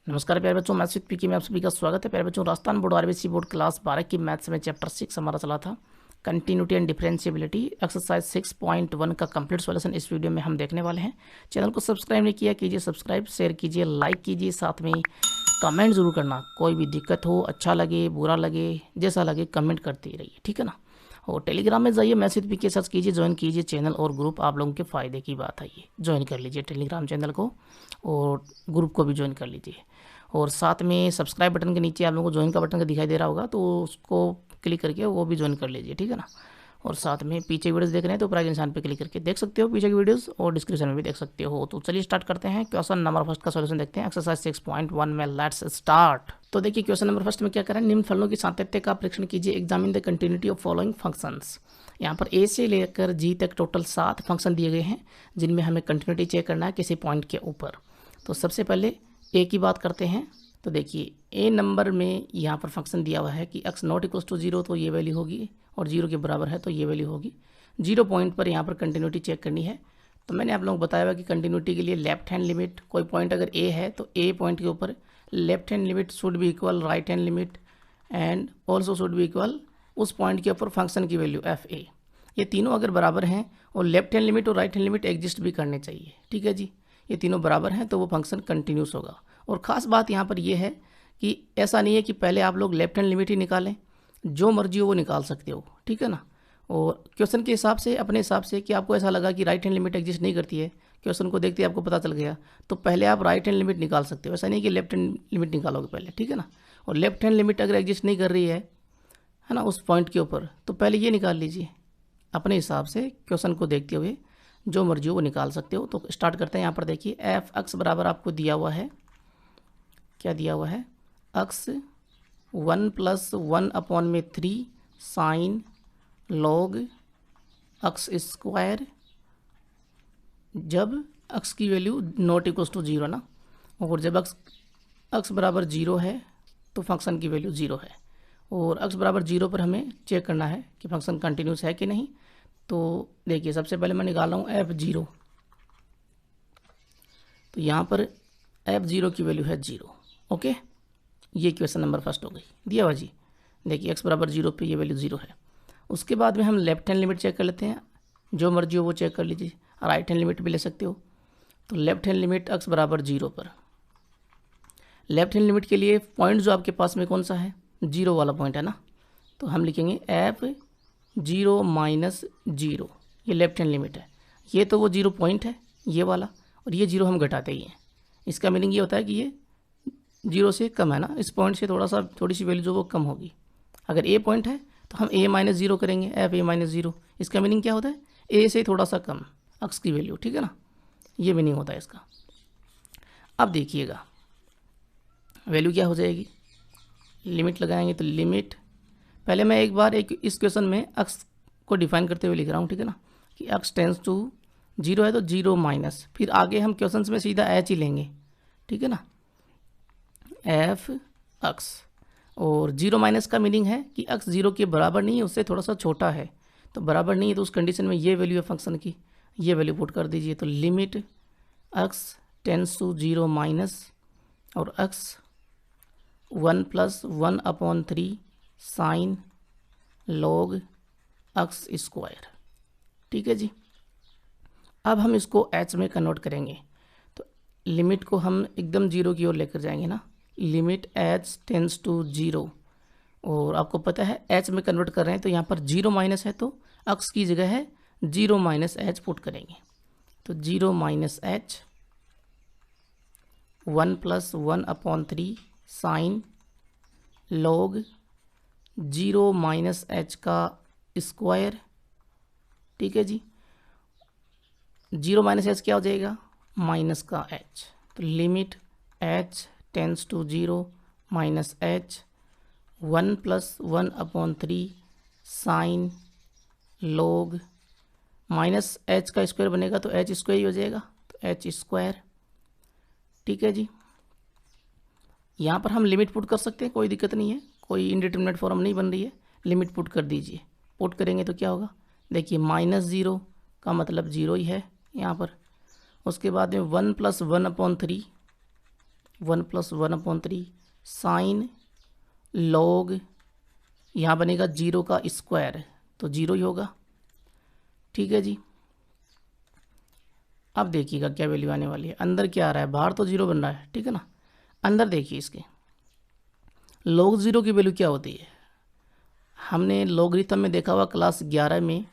नमस्कार प्यारे बच्चों, मैथ्स विद पीके में आप सभी का स्वागत है। प्यारे बच्चों, Rajasthan board RBC board class 12 की मैथ्स में चैप्टर 6 हमारा चला था कंटिन्यूटी एंड डिफरेंशिएबिलिटी। एक्सरसाइज 6.1 का कंप्लीट सॉल्यूशन इस वीडियो में हम देखने वाले हैं। चैनल को सब्सक्राइब नहीं किया कीजिए, सब्सक्राइब, शेयर कीजिए, लाइक कीजिए, साथ में कमेंट जरूर करना। कोई भी दिक्कत हो, अच्छा लगे बुरा लगे, जैसा लगे कमेंट करते रहिए, ठीक है ना। और टेलीग्राम में जाइए, मैथ्स विद पीके सर्च कीजिए, ज्वाइन कीजिए चैनल और ग्रुप। आप लोगों के फ़ायदे की बात है, ये ज्वाइन कर लीजिए टेलीग्राम चैनल को और ग्रुप को भी ज्वाइन कर लीजिए। और साथ में सब्सक्राइब बटन के नीचे आप लोगों को ज्वाइन का बटन का दिखाई दे रहा होगा, तो उसको क्लिक करके वो भी ज्वाइन कर लीजिए, ठीक है ना। और साथ में पीछे वीडियोस देख रहे हैं तो प्राइज इंसान पे क्लिक करके देख सकते हो पीछे की वीडियोस, और डिस्क्रिप्शन में भी देख सकते हो। तो चलिए स्टार्ट करते हैं। क्वेश्चन नंबर फर्स्ट का सॉल्यूशन देखते हैं एक्सरसाइज 6.1 में। Let's start. तो देखिए क्वेश्चन नंबर फर्स्ट में क्या करें, निम्न फलनों की सातत्य का परीक्षण कीजिए। Examine the continuity of following functions. यहाँ पर ए से लेकर जी तक टोटल 7 फंक्शन दिए गए हैं, जिनमें हमें कंटिन्यूटी चेक करना है किसी पॉइंट के ऊपर। तो सबसे पहले ए की बात करते हैं। तो देखिए ए नंबर में यहाँ पर फंक्शन दिया हुआ है कि x नॉट इक्वल्स टू 0 तो ये वैल्यू होगी, और 0 के बराबर है तो ये वैल्यू होगी। 0 पॉइंट पर यहाँ पर कंटिन्यूटी चेक करनी है। तो मैंने आप लोगों को बताया हुआ कि कंटिन्यूटी के लिए लेफ्ट हैंड लिमिट, कोई पॉइंट अगर ए है तो ए पॉइंट के ऊपर left hand limit should be equal right hand limit and also should be equal उस पॉइंट के ऊपर फंक्शन की वैल्यू एफ ए। ये तीनों अगर बराबर हैं और लेफ्ट हैंड लिमिट और राइट हैंड लिमिट एग्जिस्ट भी करने चाहिए, ठीक है जी। ये तीनों बराबर हैं तो वो फंक्शन कंटिन्यूस होगा। और ख़ास बात यहाँ पर यह है कि ऐसा नहीं है कि पहले आप लोग लेफ्ट हैंड लिमिट ही निकालें, जो मर्जी हो वो निकाल सकते हो, ठीक है ना। और क्वेश्चन के हिसाब से, अपने हिसाब से, कि आपको ऐसा लगा कि राइट हैंड लिमिट एग्जिस्ट नहीं करती है, क्वेश्चन को देखते ही आपको पता चल गया, तो पहले आप राइट हैंड लिमिट निकाल सकते हो। ऐसा नहीं कि लेफ्ट हैंड लिमिट निकालोगे पहले, ठीक है ना। और लेफ्ट हैंड लिमिट अगर एग्जिस्ट नहीं कर रही है ना उस पॉइंट के ऊपर, तो पहले ये निकाल लीजिए। अपने हिसाब से क्वेश्चन को देखते हुए जो मर्जी हो वो निकाल सकते हो। तो स्टार्ट करते हैं। यहाँ पर देखिए एफ एक्स बराबर आपको दिया हुआ है, क्या दिया हुआ है, x 1 + 1/3 sine log x square, जब एक्स की वैल्यू नॉट इक्वल्स टू 0 ना। और जब एक्स बराबर 0 है तो फंक्शन की वैल्यू 0 है। और एक्स बराबर 0 पर हमें चेक करना है कि फंक्शन कंटिन्यूस है कि नहीं। तो देखिए सबसे पहले मैं निकाल रहा हूँ f0। तो यहाँ पर f0 की वैल्यू है 0। ओके, ये क्वेश्चन नंबर फर्स्ट हो गई, दिया हुआ जी। देखिए x बराबर 0 पे ये वैल्यू 0 है। उसके बाद में हम लेफ्ट हैंड लिमिट चेक कर लेते हैं, जो मर्जी हो वो चेक कर लीजिए, राइट हैंड लिमिट भी ले सकते हो। तो लेफ्ट हैंड लिमिट x बराबर 0 पर, लेफ्ट हैंड लिमिट के लिए पॉइंट जो आपके पास में कौन सा है, 0 वाला पॉइंट है ना। तो हम लिखेंगे f0 - 0, ये लेफ्ट हैंड लिमिट है। ये तो वो 0 पॉइंट है ये वाला, और ये 0 हम घटाते ही हैं। इसका मीनिंग ये होता है कि ये 0 से कम है ना, इस पॉइंट से थोड़ी सी वैल्यू जो वो कम होगी। अगर a पॉइंट है तो हम a - 0 करेंगे, fa - 0। इसका मीनिंग क्या होता है, a से थोड़ा सा कम x की वैल्यू, ठीक है ना। ये मीनिंग होता है इसका। अब देखिएगा वैल्यू क्या हो जाएगी, लिमिट लगाएंगे तो लिमिट, पहले मैं एक बार इस क्वेश्चन में x को डिफाइन करते हुए लिख रहा हूँ, ठीक है ना, कि x टेंस टू 0 है तो 0 माइनस, फिर आगे हम क्वेश्चन में सीधा h ही लेंगे, ठीक है ना, f x। और 0 माइनस का मीनिंग है कि x 0 के बराबर नहीं है, उससे थोड़ा सा छोटा है। तो बराबर नहीं है तो उस कंडीशन में ये वैल्यू है फंक्शन की, ये वैल्यू पुट कर दीजिए। तो limit x tends to 0 minus और x 1 + 1/3 sine log x square, ठीक है जी। अब हम इसको h में कन्वर्ट करेंगे, तो लिमिट को हम एकदम 0 की ओर लेकर जाएंगे ना, लिमिट h टेंस टू 0। और आपको पता है h में कन्वर्ट कर रहे हैं तो यहाँ पर 0 माइनस है, तो x की जगह है 0 - h पुट करेंगे। तो 0 - h 1 + 1/3 साइन लॉग 0 - h का स्क्वायर, ठीक है जी। 0 - h क्या हो जाएगा, माइनस का h। तो limit h tends to 0 minus h 1 + 1/3 sine log, minus h का स्क्वायर बनेगा तो h स्क्वायर ही हो जाएगा, तो h स्क्वायर, ठीक है जी। यहाँ पर हम लिमिट पुट कर सकते हैं, कोई दिक्कत नहीं है, कोई इनडिटरमिनेट फॉर्म नहीं बन रही है, लिमिट पुट कर दीजिए। पुट करेंगे तो क्या होगा, देखिए -0 का मतलब 0 ही है यहाँ पर। उसके बाद में 1 + 1/3, 1+1/3 साइन लॉग, यहाँ बनेगा 0 का स्क्वायर, तो 0 ही होगा। ठीक है जी। अब देखिएगा क्या वैल्यू आने वाली है। अंदर क्या आ रहा है, बाहर तो 0 बन रहा है, ठीक है ना। अंदर देखिए इसके log 0 की वैल्यू क्या होती है। हमने लॉगरिथम में देखा हुआ क्लास 11 में,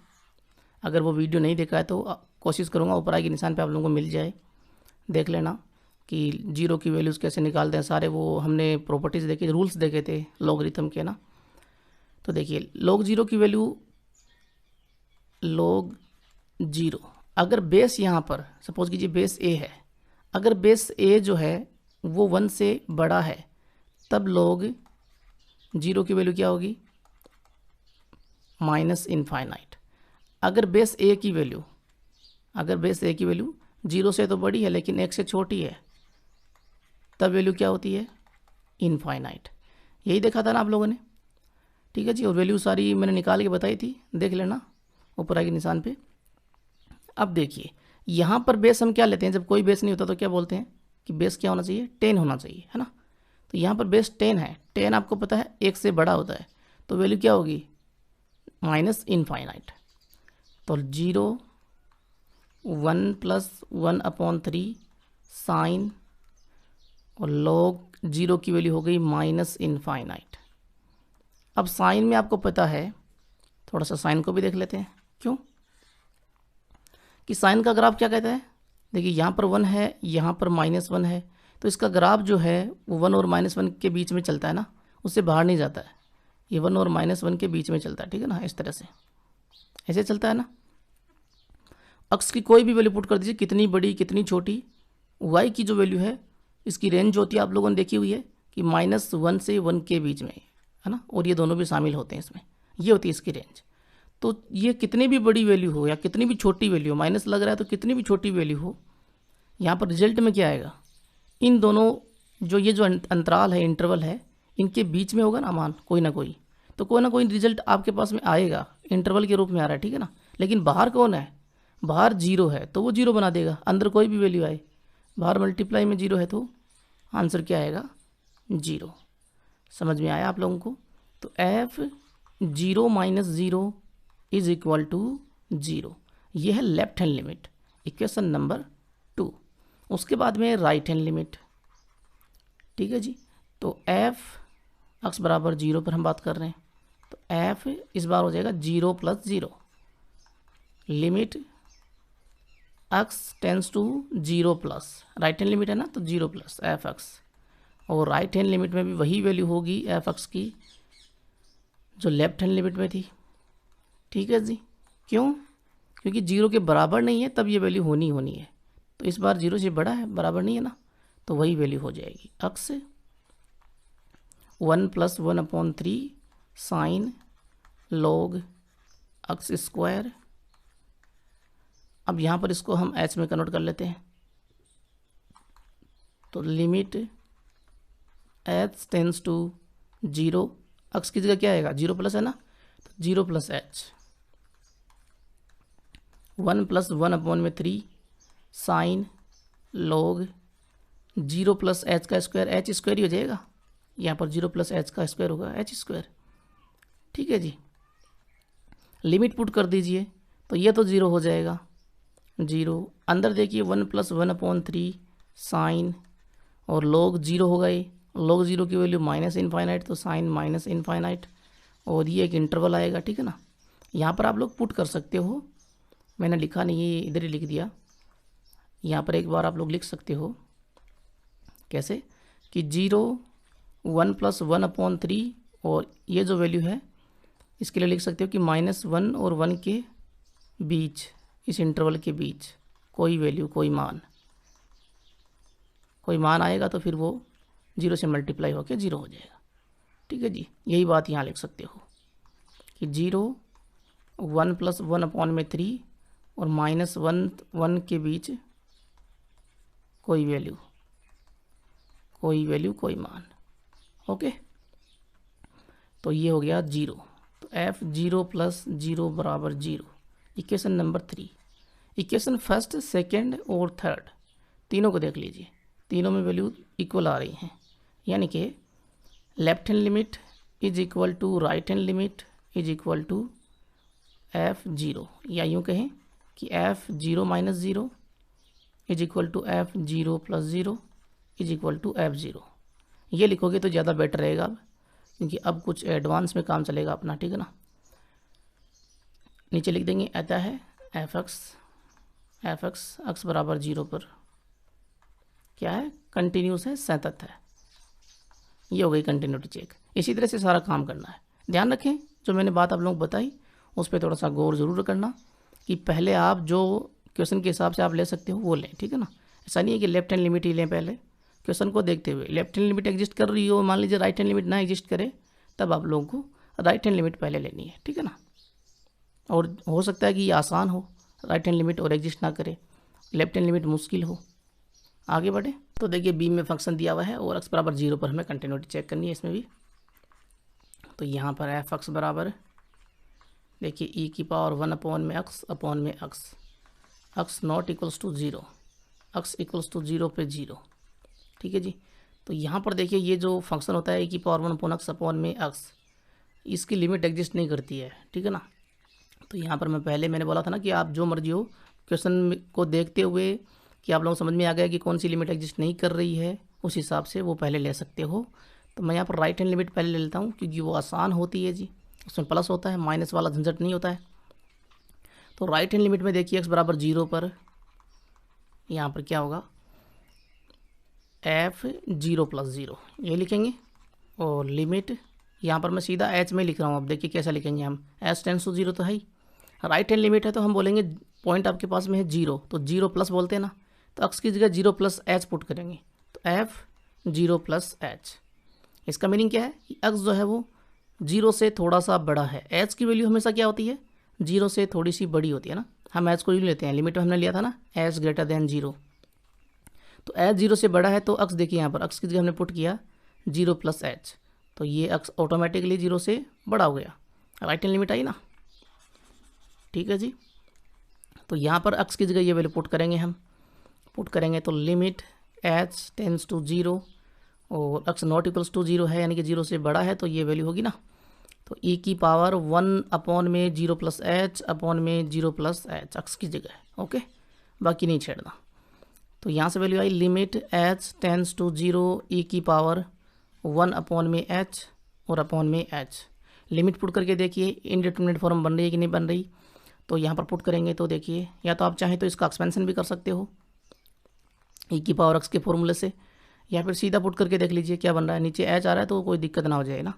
अगर वो वीडियो नहीं देखा है तो कोशिश करूँगा ऊपर आई के निशान पे आप लोगों को मिल जाए, देख लेना कि 0 की वैल्यूज़ कैसे निकालते हैं सारे। वो हमने प्रॉपर्टीज़ देखे, रूल्स देखे थे लॉगरिथम के ना। तो देखिए log 0 की वैल्यू, log 0 अगर बेस यहाँ पर सपोज कीजिए बेस a है, अगर बेस a जो है वो 1 से बड़ा है तब log 0 की वैल्यू क्या होगी, -इनफाइनाइट। अगर बेस a की वैल्यू, अगर बेस a की वैल्यू 0 से तो बड़ी है लेकिन 1 से छोटी है तब वैल्यू क्या होती है, इनफाइनाइट। यही देखा था ना आप लोगों ने, ठीक है जी। और वैल्यू सारी मैंने निकाल के बताई थी, देख लेना ऊपर आगे निशान पे। अब देखिए यहाँ पर बेस हम क्या लेते हैं, जब कोई बेस नहीं होता तो क्या बोलते हैं कि बेस क्या होना चाहिए, 10 होना चाहिए, है ना। तो यहाँ पर बेस 10 है, 10 आपको पता है 1 से बड़ा होता है, तो वैल्यू क्या होगी, -इनफाइनाइट। तो 0 1+1/3 साइन और log 0 की वैल्यू हो गई -इनफाइनाइट। अब साइन में आपको पता है, थोड़ा सा साइन को भी देख लेते हैं, क्यों कि साइन का ग्राफ क्या कहता है। देखिए यहाँ पर 1 है, यहाँ पर -1 है, तो इसका ग्राफ जो है वो 1 और -1 के बीच में चलता है ना, उससे बाहर नहीं जाता है। ये 1 और -1 के बीच में चलता है, ठीक है ना, इस तरह से ऐसे चलता है ना। अक्स की कोई भी वैल्यू पुट कर दीजिए, कितनी बड़ी कितनी छोटी। वाई की जो वैल्यू है इसकी रेंज जो होती है आप लोगों ने देखी हुई है कि -1 से 1 के बीच में, है ना, और ये दोनों भी शामिल होते हैं इसमें, ये होती है इसकी रेंज। तो ये कितनी भी बड़ी वैल्यू हो या कितनी भी छोटी वैल्यू हो, माइनस लग रहा है तो कितनी भी छोटी वैल्यू हो, यहाँ पर रिजल्ट में क्या आएगा, इन दोनों जो ये जो अंतराल है, इंटरवल है, इनके बीच में होगा ना मान कोई ना कोई रिजल्ट आपके पास में आएगा, इंटरवल के रूप में आ रहा है, ठीक है ना। लेकिन बाहर कौन है, बाहर 0 है तो वो 0 बना देगा, अंदर कोई भी वैल्यू आए, बाहर मल्टीप्लाई में 0 है तो आंसर क्या आएगा, 0। समझ में आया आप लोगों को। तो f0 - 0 इज इक्वल टू 0, यह है left hand limit, equation number 2। उसके बाद में राइट हैंड लिमिट, ठीक है जी। तो f x बराबर 0 पर हम बात कर रहे हैं, तो f इस बार हो जाएगा 0 + 0, limit x tends to 0 plus, right hand limit है ना, तो 0 प्लस f(x), और राइट हैंड लिमिट में भी वही वैल्यू होगी f(x) की जो लेफ्ट हैंड लिमिट में थी, ठीक है जी। क्यों, क्योंकि 0 के बराबर नहीं है तब ये वैल्यू होनी है, तो इस बार 0 से बड़ा है, बराबर नहीं है ना, तो वही वैल्यू हो जाएगी x 1+1/3 sine log x square. अब यहाँ पर इसको हम h में कन्वर्ट कर लेते हैं, तो limit h tends to 0, x की जगह क्या आएगा, 0 प्लस है ना, तो 0 + h 1+1/3 साइन log 0 + h का स्क्वायर, h स्क्वायर ही हो जाएगा, यहाँ पर 0 + h का स्क्वायर होगा h स्क्वायर, ठीक है जी। लिमिट पुट कर दीजिए तो ये तो 0 हो जाएगा, 0 अंदर देखिए 1+1/3 साइन और log 0 होगा, ये log 0 की वैल्यू -इनफाइनाइट, तो साइन -इनफाइनाइट, और ये एक इंटरवल आएगा, ठीक है ना। यहाँ पर आप लोग पुट कर सकते हो, मैंने लिखा नहीं है, इधर ही लिख दिया, यहाँ पर एक बार आप लोग लिख सकते हो, कैसे कि 0 1+1/3 और ये जो वैल्यू है इसके लिए लिख सकते हो कि -1 और 1 के बीच, इस इंटरवल के बीच कोई वैल्यू, कोई मान आएगा तो फिर वो 0 से मल्टीप्लाई होकर 0 हो जाएगा, ठीक है जी। यही बात यहाँ लिख सकते हो कि 0 1+1/3 और -1 के बीच कोई वैल्यू कोई मान, ओके। तो ये हो गया 0, तो f0 + 0 बराबर 0, equation number 3। Equation first, second और थर्ड तीनों को देख लीजिए, तीनों में वैल्यू इक्वल आ रही हैं, यानी कि left hand limit is equal to right hand limit is equal to f0, या यूँ कहें कि f0 minus zero is equal to f0 plus zero is equal to f0। ये लिखोगे तो ज़्यादा बेटर रहेगा अब, क्योंकि अब कुछ एडवांस में काम चलेगा अपना, ठीक है ना। नीचे लिख देंगे आता है एफ एक्स एक्स बराबर 0 पर क्या है, कंटिन्यूस है, सतत है। ये हो गई कंटिन्यूटी चेक। इसी तरह से सारा काम करना है। ध्यान रखें जो मैंने बात आप लोगों को बताई उस पर थोड़ा सा गौर ज़रूर करना कि पहले आप जो क्वेश्चन के हिसाब से आप ले सकते हो वो लें, ठीक है ना। ऐसा नहीं है कि लेफ्ट हैंड लिमिट ही लें, पहले क्वेश्चन को देखते हुए। लेफ्ट हैंड लिमिट एग्जिस्ट कर रही हो, मान लीजिए राइट हैंड लिमिट ना एग्जिस्ट करे, तब आप लोगों को राइट हैंड लिमिट पहले लेनी है, ठीक है ना। और हो सकता है कि ये आसान हो राइट हैंड लिमिट और एग्जिस्ट ना करे, लेफ्ट हैंड लिमिट मुश्किल हो। आगे बढ़े तो देखिए बी में फंक्शन दिया हुआ है और एक्स बराबर 0 पर हमें कंटिन्यूटी चेक करनी है इसमें भी। तो यहाँ पर एफ एक्स बराबर देखिए ई की पावर 1 अपॉन में x x not equals to 0, x equals to 0 पे 0, ठीक है जी। तो यहाँ पर देखिए ये जो फंक्शन होता है ई की पावर 1 अपॉन में एक्स, इसकी लिमिट एग्जिस्ट नहीं करती है, ठीक है ना। तो यहाँ पर मैंने बोला था ना कि आप जो मर्जी हो क्वेश्चन को देखते हुए कि आप लोगों को समझ में आ गया कि कौन सी लिमिट एग्जिस्ट नहीं कर रही है, उस हिसाब से वो पहले ले सकते हो। तो मैं यहाँ पर राइट हैंड लिमिट पहले ले लेता हूँ क्योंकि वो आसान होती है जी, उसमें प्लस होता है, माइनस वाला झंझट नहीं होता है। तो राइट हैंड लिमिट में देखिए एक्स बराबर 0 पर यहाँ पर क्या होगा, f0 प्लस 0 ये लिखेंगे। और लिमिट यहाँ पर मैं सीधा h में लिख रहा हूँ। अब देखिए कैसा लिखेंगे हम, h टेंस टू 0 तो है ही, राइट हैंड लिमिट है तो हम बोलेंगे पॉइंट आपके पास में है 0, तो 0 प्लस बोलते हैं ना, तो x की जगह 0 प्लस h पुट करेंगे, तो f0 प्लस h। इसका मीनिंग क्या है कि x जो है वो 0 से थोड़ा सा बड़ा है, h की वैल्यू हमेशा क्या होती है, 0 से थोड़ी सी बड़ी होती है ना। हम h को यूँ लेते हैं, लिमिट में हमने लिया था ना h ग्रेटर देन 0, तो h 0 से बड़ा है तो x देखिए यहाँ पर x की जगह हमने पुट किया 0 प्लस h, तो ये x ऑटोमेटिकली 0 से बड़ा हो गया, राइट हैंड लिमिट आई ना, ठीक है जी। तो यहाँ पर x की जगह ये वैल्यू पुट करेंगे तो लिमिट h टेंस टू 0 और x नॉट इक्वल्स टू 0 है, यानी कि 0 से बड़ा है, तो ये वैल्यू होगी ना। तो e की पावर 1 अपॉन में 0 प्लस h अपॉन में 0 प्लस h x की जगह, ओके, बाकी नहीं छेड़ना। तो यहाँ से वैल्यू आई limit h tends to 0 e की पावर 1 अपॉन में h और अपॉन में h। लिमिट पुट करके देखिए इनडिटरमिनेट फॉर्म बन रही है कि नहीं बन रही। तो यहाँ पर पुट करेंगे तो देखिए, या तो आप चाहें तो इसका एक्सपेंशन भी कर सकते हो e की पावर x के फॉर्मूले से, या फिर सीधा पुट करके देख लीजिए क्या बन रहा है। नीचे h आ रहा है तो कोई दिक्कत ना हो जाए ना,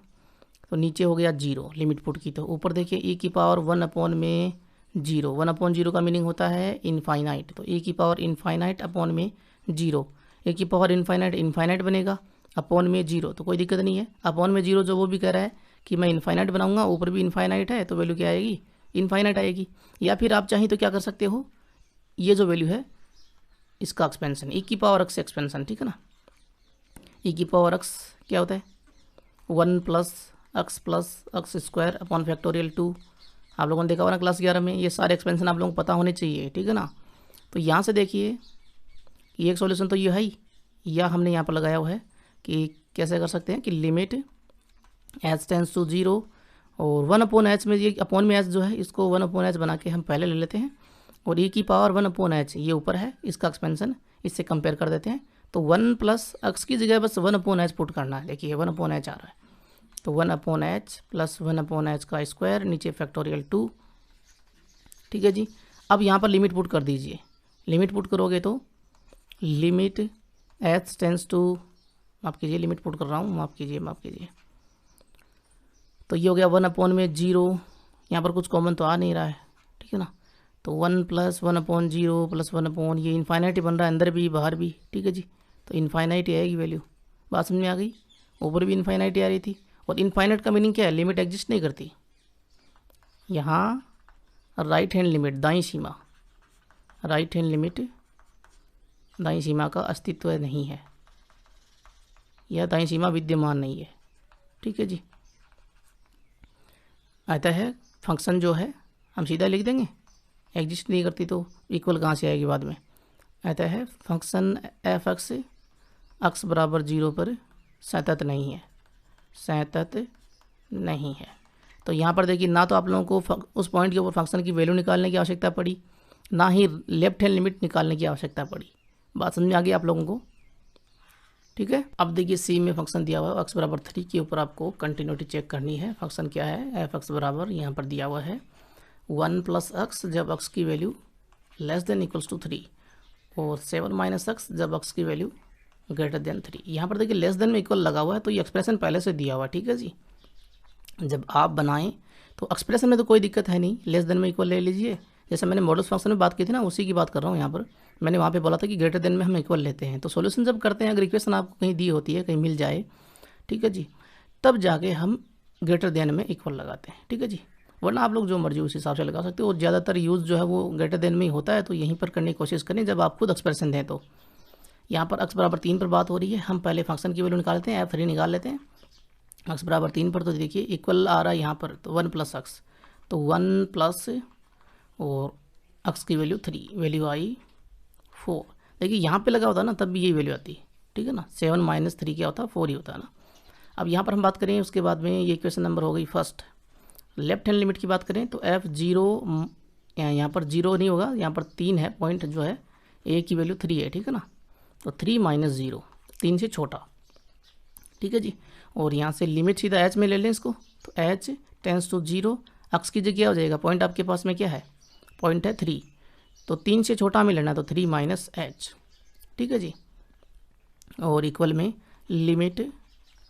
तो नीचे हो गया 0 लिमिट पुट की। तो ऊपर देखिए e की पावर 1 अपॉन में 0, 1 अपॉन 0 का मीनिंग होता है इनफाइनाइट, तो e की पावर इनफाइनाइट अपॉन में 0, e की पावर इनफाइनाइट बनेगा अपॉन में 0, तो कोई दिक्कत नहीं है। अपॉन में 0 जो वो भी कह रहा है कि मैं इनफाइनाइट बनाऊंगा, ऊपर भी इनफाइनाइट है, तो वैल्यू क्या आएगी, इनफाइनाइट आएगी। या फिर आप चाहें तो क्या कर सकते हो, ये जो वैल्यू है इसका एक्सपेंशन, e की पावर x एक्सपेंशन, ठीक है ना। e की पावर x क्या होता है 1 plus x square upon factorial 2। आप लोगों ने देखा हुआ ना क्लास 11 में, ये सारे एक्सपेंशन आप लोगों को पता होने चाहिए, ठीक है ना। तो यहाँ से देखिए ये एक सॉल्यूशन तो ये है ही, या हमने यहाँ पर लगाया हुआ है कि कैसे कर सकते हैं कि लिमिट h टेंस टू 0 और 1 अपॉन h में, ये अपॉन में h जो है इसको 1 अपॉन h बना के हम पहले ले लेते हैं, और e की पावर 1 अपॉन h ये ऊपर है, इसका एक्सपेंशन इससे कंपेयर कर देते हैं। तो 1 प्लस x की जगह बस 1 अपॉन h पुट करना है, देखिए 1 अपॉन h आ रहा है, तो 1 upon h plus 1 upon h का स्क्वायर, नीचे फैक्टोरियल 2, ठीक है जी। अब यहाँ पर लिमिट पुट कर दीजिए, लिमिट पुट करोगे तो लिमिट h टेंस टू, माफ़ कीजिए लिमिट पुट कर रहा हूँ, माफ़ कीजिए, तो ये हो गया 1 अपॉन में 0, यहाँ पर कुछ कॉमन तो आ नहीं रहा है, ठीक है ना। तो 1 प्लस 1 अपॉन 0 प्लस 1 अपॉन, ये इनफाइनाइट बन रहा है अंदर भी बाहर भी, ठीक है जी। तो इनफाइनाइट आएगी वैल्यू, बात समझ में आ गई। ऊपर भी इनफाइनाइट आ रही थी, और इनफाइनाइट का मीनिंग क्या है, लिमिट एग्जिस्ट नहीं करती। यहाँ राइट हैंड लिमिट दाईं सीमा, राइट हैंड लिमिट दाईं सीमा का अस्तित्व नहीं है, यह दाईं सीमा विद्यमान नहीं है, ठीक है जी। आता है फंक्शन जो है हम सीधा लिख देंगे, एग्जिस्ट नहीं करती तो इक्वल कहाँ से आएगी बाद में। आता है फंक्शन एफ एक्स x बराबर 0 पर सतत नहीं है, सतत नहीं है। तो यहाँ पर देखिए ना तो आप लोगों को उस पॉइंट के ऊपर फंक्शन की वैल्यू निकालने की आवश्यकता पड़ी, ना ही लेफ्ट हैंड लिमिट निकालने की आवश्यकता पड़ी। बात समझ में आ गई आप लोगों को? ठीक है। अब देखिए सी में फंक्शन दिया हुआ है x बराबर 3 के ऊपर आपको कंटिन्यूटी चेक करनी है। फंक्शन क्या है, एफ एक्स बराबर यहाँ पर दिया हुआ है 1 प्लस एक्स जब x की value less than equals to 3 और 7 माइनस एक्स जब x की वैल्यू ग्रेटर देन 3। यहाँ पर देखिए लेस देन में इक्वल लगा हुआ है, तो ये एक्सप्रेशन पहले से दिया हुआ है। ठीक है जी, जब आप बनाएं तो एक्सप्रेशन में तो कोई दिक्कत है नहीं, लेस देन में इक्वल ले लीजिए। जैसे मैंने मॉडल्स फंक्शन में बात की थी ना, उसी की बात कर रहा हूँ यहाँ पर। मैंने वहाँ पे बोला था कि ग्रेटर देन में हम इक्वल लेते हैं। तो सॉल्यूशन जब करते हैं, अगर इक्वेशन आपको कहीं दी होती है, कहीं मिल जाए, ठीक है जी, तब जाके हम ग्रेटर देन में इक्वल लगाते हैं। ठीक है जी, वरना आप लोग जो मर्जी उस हिसाब से लगा सकते हो। और ज़्यादातर यूज़ जो है वो ग्रेटर देन में ही होता है, तो यहीं पर करने की कोशिश करें जब आप खुद एक्सप्रेशन दें। तो यहाँ पर x बराबर 3 पर बात हो रही है, हम पहले फंक्शन की वैल्यू निकालते हैं, f3 निकाल लेते हैं। x बराबर 3 पर तो देखिए इक्वल आ रहा है यहाँ पर, तो 1 प्लस एक्स, तो 1 प्लस और x की वैल्यू 3, वैल्यू आई 4। देखिए यहाँ पे लगा होता ना तब भी यही वैल्यू आती, ठीक है ना। 7 माइनस 3 क्या होता है, 4 ही होता है ना। अब यहाँ पर हम बात करें उसके बाद में, ये इक्वेशन नंबर हो गई फर्स्ट। लेफ्ट हैंड लिमिट की बात करें तो f0 यहाँ पर 0 नहीं होगा, यहाँ पर 3 है, पॉइंट जो है a की वैल्यू 3 है, ठीक है ना। तो 3 माइनस 0, 3 से छोटा, ठीक है जी। और यहाँ से लिमिट सीधा h में ले लें इसको, तो h टेंस टू 0, x की जगह क्या हो जाएगा, पॉइंट आपके पास में क्या है, पॉइंट है 3, तो 3 से छोटा में लेना, तो 3 माइनस h, ठीक है जी। और इक्वल में limit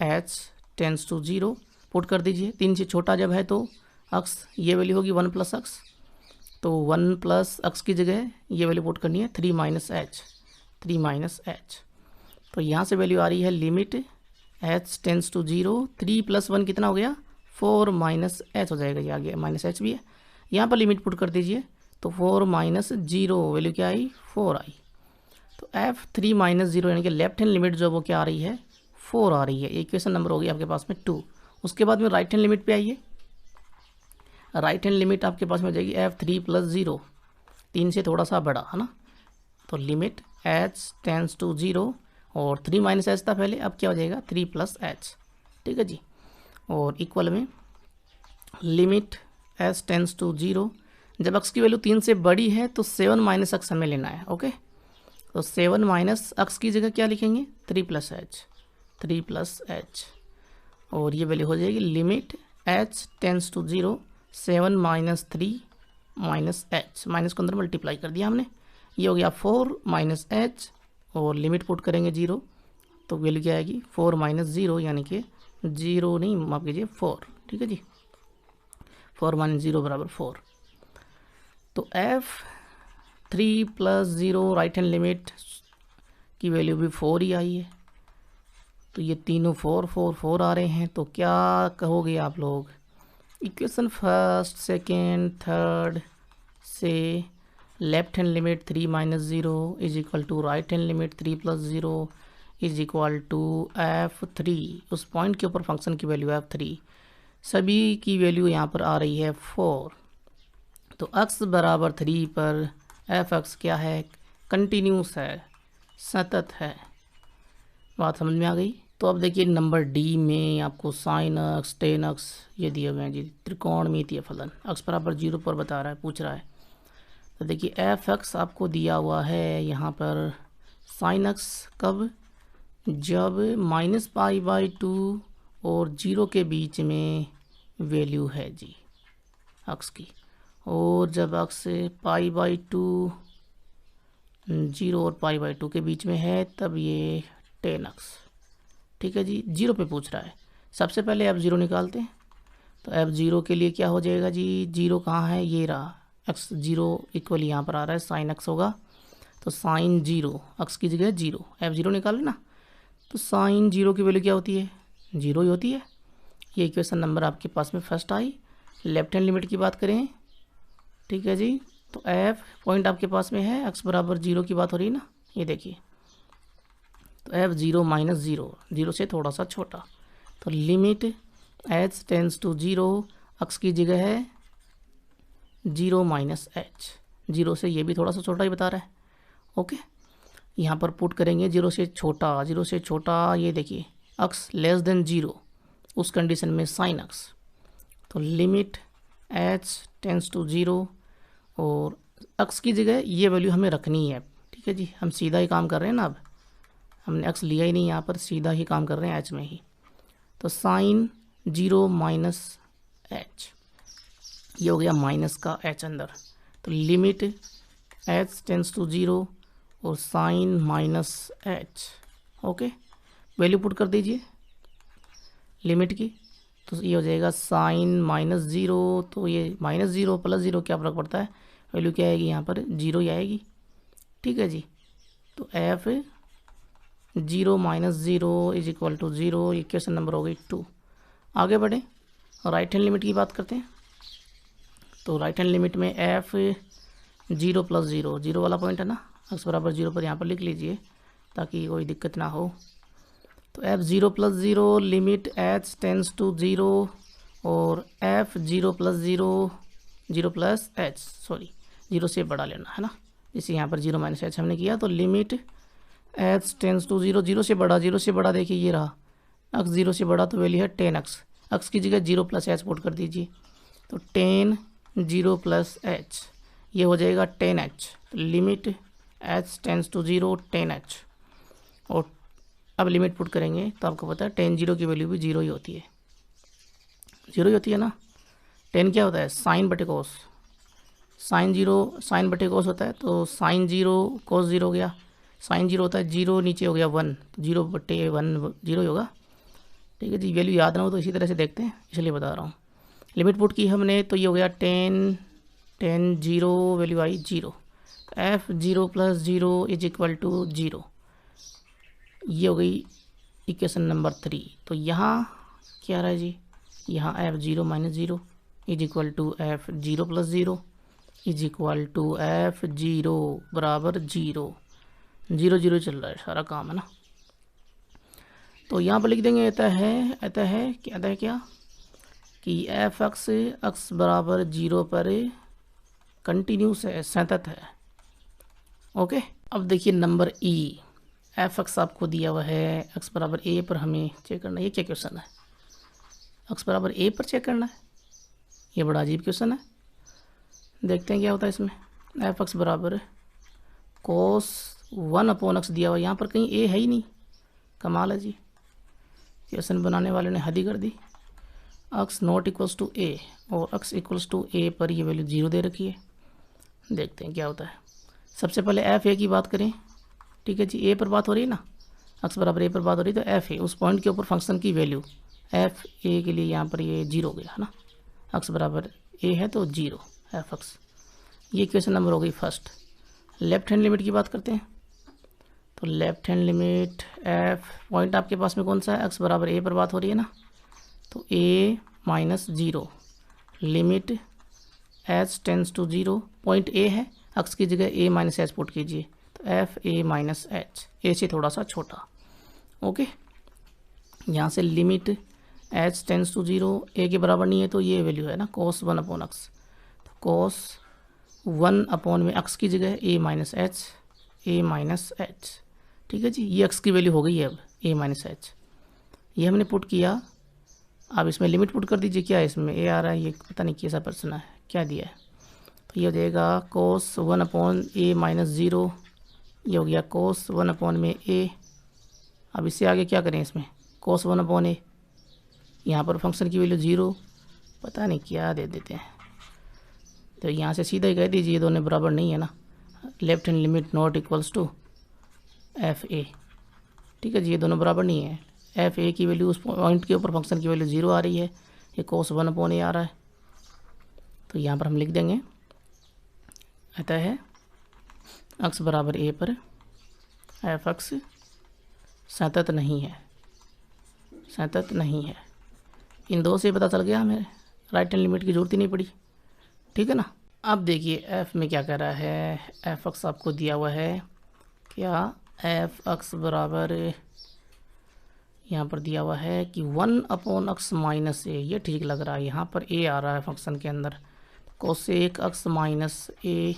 h tends to 0 put कर दीजिए। 3 से छोटा जब है तो x, ये वैल्यू होगी 1 प्लस एक्स, तो 1 प्लस एक्स की जगह ये वैल्यू पुट करनी है 3 माइनस एच, 3 माइनस एच। तो यहाँ से वैल्यू आ रही है limit h tends to 0, 3 plus 1 कितना हो गया, 4 माइनस एच हो जाएगा, ये आ गया, माइनस एच भी है। यहाँ पर लिमिट पुट कर दीजिए, तो 4 माइनस 0 वैल्यू क्या आई, 4 आई। तो f3 माइनस 0 यानी कि लेफ्ट हैंड लिमिट जो वो क्या आ रही है, 4 आ रही है। इक्वेशन नंबर हो गई आपके पास में 2। उसके बाद में राइट हैंड लिमिट पे आइए। राइट हैंड लिमिट आपके पास में हो जाएगी f3 प्लस 0, 3 से थोड़ा सा बड़ा है ना, तो लिमिट h टेंस टू 0 और 3 माइनस एच था पहले, अब क्या हो जाएगा 3 प्लस एच, ठीक है जी। और इक्वल में लिमिट h टेंस टू 0, जब x की वैल्यू 3 से बड़ी है तो 7 माइनस एक्स हमें लेना है, ओके। तो 7 माइनस एक्स की जगह क्या लिखेंगे, 3 प्लस एच, 3 प्लस एच। और ये वैल्यू हो जाएगी limit h tends to 0, 7 minus 3 minus H, minus को अंदर मल्टीप्लाई कर दिया हमने, ये हो गया 4 माइनस एच, और लिमिट पुट करेंगे 0, तो वैल्यू क्या आएगी 4 माइनस 0, यानी कि 0 नहीं, माफ कीजिए 4, ठीक है जी। 4 माइनस 0 बराबर 4। तो f3 plus 0 right hand limit की वैल्यू भी 4 ही आई है, तो ये तीनों 4 4 4 आ रहे हैं। तो क्या कहोगे आप लोग, इक्वेशन फर्स्ट सेकेंड थर्ड से left hand limit 3 minus 0 is equal to right hand limit 3 plus 0 is equal to f3, उस पॉइंट के ऊपर फंक्शन की वैल्यू f3, सभी की वैल्यू यहाँ पर आ रही है 4। तो x बराबर 3 पर f(x) क्या है, कंटिन्यूस है, सतत है। बात समझ में आ गई। तो अब देखिए नंबर डी में आपको साइन x टेन x ये दिए हुए हैं जी, त्रिकोणमितीय फलन, x बराबर 0 पर बता रहा है, पूछ रहा है। तो देखिए f(x) आपको दिया हुआ है यहाँ पर साइन x, कब, जब -π/2 और 0 के बीच में वैल्यू है जी x की, और जब x π/2 0 और π/2 के बीच में है तब ये 10x, ठीक है जी। 0 पे पूछ रहा है, सबसे पहले f0 निकालते हैं। तो f0 के लिए क्या हो जाएगा जी, 0 कहाँ है, ये रहा, x0 इक्वल यहाँ पर आ रहा है साइन x होगा, तो साइन 0 x की जगह 0, f0 निकाले ना, तो साइन 0 की वैल्यू क्या होती है, 0 ही होती है। ये इक्वेशन नंबर आपके पास में फर्स्ट आई। लेफ्ट हैंड लिमिट की बात करें, ठीक है जी, तो f पॉइंट आपके पास में है, x बराबर 0 की बात हो रही है ना, ये देखिए, तो f0 माइनस 0, 0 से थोड़ा सा छोटा, तो limit h tends to 0, x की जगह है 0 माइनस h, 0 से ये भी थोड़ा सा छोटा ही बता रहा है, ओके। यहाँ पर पुट करेंगे 0 से छोटा, 0 से छोटा, ये देखिए अक्स लेस देन 0, उस कंडीशन में साइन अक्स। तो लिमिट h टेंस टू 0 और अक्स की जगह ये वैल्यू हमें रखनी है। ठीक है जी, हम सीधा ही काम कर रहे हैं ना, अब हमने अक्स लिया ही नहीं, यहाँ पर सीधा ही काम कर रहे हैं h में ही। तो साइन 0 माइनस h, ये हो गया माइनस का h अंदर। तो लिमिट h टेंस टू 0 और sine minus h। Okay, value put कर दीजिए लिमिट की, तो ये हो जाएगा साइन माइनस 0, तो ये माइनस 0 प्लस 0 क्या फ़र्क पड़ता है, वैल्यू क्या आएगी यहाँ पर 0 ही आएगी। ठीक है जी, तो f 0 minus 0 is equal to 0, ये क्वेश्चन नंबर हो गई 2। आगे बढ़े, राइट हैंड लिमिट की बात करते हैं। तो राइट हैंड लिमिट में f 0 प्लस 0, 0 वाला पॉइंट है ना, x बराबर 0 पर यहाँ पर लिख लीजिए ताकि कोई दिक्कत ना हो। तो f 0 plus 0 limit h tends to 0 और f 0 plus 0, 0 plus h, sorry 0 से बड़ा लेना है ना, जैसे यहाँ पर 0 माइनस h हमने किया। तो लिमिट h टेंस टू 0, 0 से बड़ा, 0 से बड़ा देखिए ये रहा x, 0 से बड़ा तो वैल्यू है 10x, x की जगह 0 प्लस h पुट कर दीजिए। तो 10 0 प्लस h, ये हो जाएगा 10h। तो limit h tends to 0 10h, और अब लिमिट पुट करेंगे तो आपको पता है 10 0 की वैल्यू भी 0 ही होती है, 0 ही होती है ना। 10 क्या होता है, साइन बटे कोस, साइन 0 साइन बटे कोस होता है, तो साइन 0 कोस 0 हो गया, साइन 0 होता है 0, नीचे हो गया 1, तो 0 बटे 1 0 ही होगा। ठीक है जी, वैल्यू याद ना हो तो इसी तरह से देखते हैं, इसलिए बता रहा हूँ। लिमिट पुट की हमने, तो ये हो गया 10 0, वैल्यू आई 0, f 0 plus 0 is equal to 0, ये हो गई इक्वेशन नंबर 3। तो यहाँ क्या रहा है जी, यहाँ f 0 minus 0 is equal to f 0 plus 0 is equal to f 0 बराबर 0, 0 0 चल रहा है सारा काम, है ना। तो यहाँ पर लिख देंगे आता है क्या कि f x बराबर 0 पर कंटिन्यूस है, सतत है। ओके, अब देखिए नंबर ई, एफ एक्स आपको दिया हुआ है एक्स बराबर ए पर, हमें चेक करना है। ये क्या क्वेश्चन है, एक्स बराबर ए पर चेक करना है, ये बड़ा अजीब क्वेश्चन है। देखते हैं क्या होता है इसमें। एफ एक्स बराबर कोस 1 अपॉन एक्स दिया हुआ, यहाँ पर कहीं ए है ही नहीं, कमाल है जी, क्वेश्चन बनाने वाले ने हद ही कर दी। X not equals to a और एक्स इक्वल्स टू ए पर ये वैल्यू 0 दे रखी है। देखते हैं क्या होता है। सबसे पहले एफ ए की बात करें। ठीक है जी, ए पर बात हो रही है ना, एक्स बराबर ए पर बात हो रही है, तो एफ ए उस पॉइंट के ऊपर फंक्शन की वैल्यू, एफ ए के लिए यहाँ पर ये 0 हो गया है ना, एक्स बराबर ए है तो 0 एफ एक्स। ये क्वेश्चन नंबर हो गई फर्स्ट। लेफ्ट हैंड लिमिट की बात करते हैं। तो left hand limit F point आपके पास में कौन सा है, एक्स बराबर ए पर बात हो रही है ना, तो a minus 0 limit H tends to 0, point a है, एक्स की जगह ए माइनस एच पुट कीजिए, तो एफ ए माइनस एच, ए से थोड़ा सा छोटा। ओके, यहाँ से लिमिट एच टेंस टू 0, ए के बराबर नहीं है तो ये वैल्यू है ना कोस 1 अपॉन एक्स, तो कोस 1 अपॉन में एक्स की जगह ए माइनस एच, ए माइनस एच। ठीक है जी, ये एक्स की वैल्यू हो गई है अब ए माइनस एच, ये हमने पुट किया। अब इसमें लिमिट पुट कर दीजिए, क्या है इसमें ए आ रहा है, ये पता नहीं कैसा पर्सन है, क्या दिया है, तो ये हो जाएगा कोस 1 अपॉन ए माइनस 0, ये हो गया कोस 1 अपॉन में ए। अब इससे आगे क्या करें, इसमें कोस 1 अपॉन ए, यहाँ पर फंक्शन की वैल्यू 0, पता नहीं क्या दे देते हैं, तो यहाँ से सीधा ही कह दीजिए ये दोनों बराबर नहीं है ना, left hand limit not equals to F A. ठीक है जी, ये दोनों बराबर नहीं है, एफ ए की वैल्यू उस पॉइंट के ऊपर फंक्शन की वैल्यू 0 आ रही है, ये कोस 1 अपॉन ए आ रहा है, तो यहाँ पर हम लिख देंगे आता है एक्स बराबर ए पर एफ एक्स सतत नहीं है, सतत नहीं है। इन दो से पता चल गया हमें, राइट हैंड लिमिट की ज़रूरत ही नहीं पड़ी। ठीक है ना। अब देखिए एफ में क्या कर रहा है, एफ एक्स आपको दिया हुआ है क्या, एफ एक्स बराबर यहाँ पर दिया हुआ है कि 1 अपॉन एक्स माइनस ए, ये ठीक लग रहा है, यहाँ पर ए आ रहा है फंक्शन के अंदर, cosec x minus a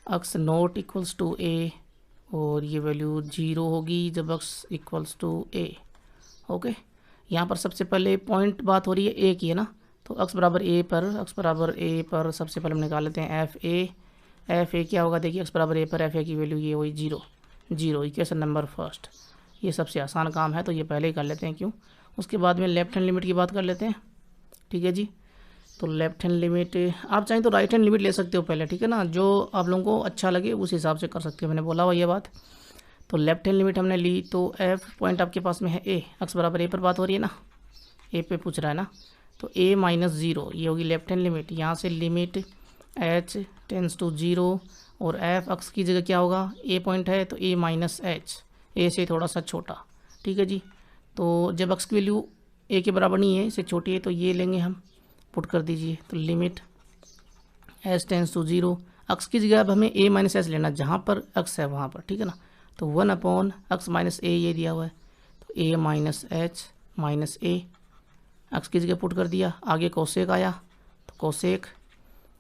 x not equals to a, और ये वैल्यू 0 होगी जब x equals to a। Okay, यहाँ पर सबसे पहले पॉइंट बात हो रही है a की, है ना। तो x बराबर a पर सबसे पहले हम निकाल लेते हैं एफ ए क्या होगा, देखिए x बराबर a पर एफ ए की वैल्यू ये हुई 0 इक्वेशन नंबर फर्स्ट। ये सबसे आसान काम है तो ये पहले ही कर लेते हैं, क्यों। उसके बाद में लेफ्ट हैंड लिमिट की बात कर लेते हैं, ठीक है जी। तो लेफ्ट हैंड लिमिट आप चाहें तो राइट हैंड लिमिट ले सकते हो पहले, ठीक है ना, जो आप लोगों को अच्छा लगे उस हिसाब से कर सकते हो, मैंने बोला हुआ ये बात। तो लेफ्ट हैंड लिमिट हमने ली, तो एफ पॉइंट आपके पास में है ए, एक्स बराबर ए पर बात हो रही है ना, ए पे पूछ रहा है ना, तो a माइनस 0 ये होगी लेफ्ट हैंड लिमिट। यहाँ से लिमिट h टेंस टू 0 और f अक्स की जगह क्या होगा, a पॉइंट है तो a माइनस h, a से थोड़ा सा छोटा, ठीक है जी। तो जब अक्स की वैल्यू a के बराबर नहीं है, इससे छोटी है, तो ये लेंगे हम, पुट कर दीजिए। तो लिमिट h टेंस टू 0, अक्स की जगह अब हमें a माइनस h लेना, जहाँ पर अक्स है वहाँ पर, ठीक है ना। तो 1/x माइनस a ये दिया हुआ है, तो a minus h minus a अक्स की जगह पुट कर दिया। आगे कोसेक आया, तो कोसेक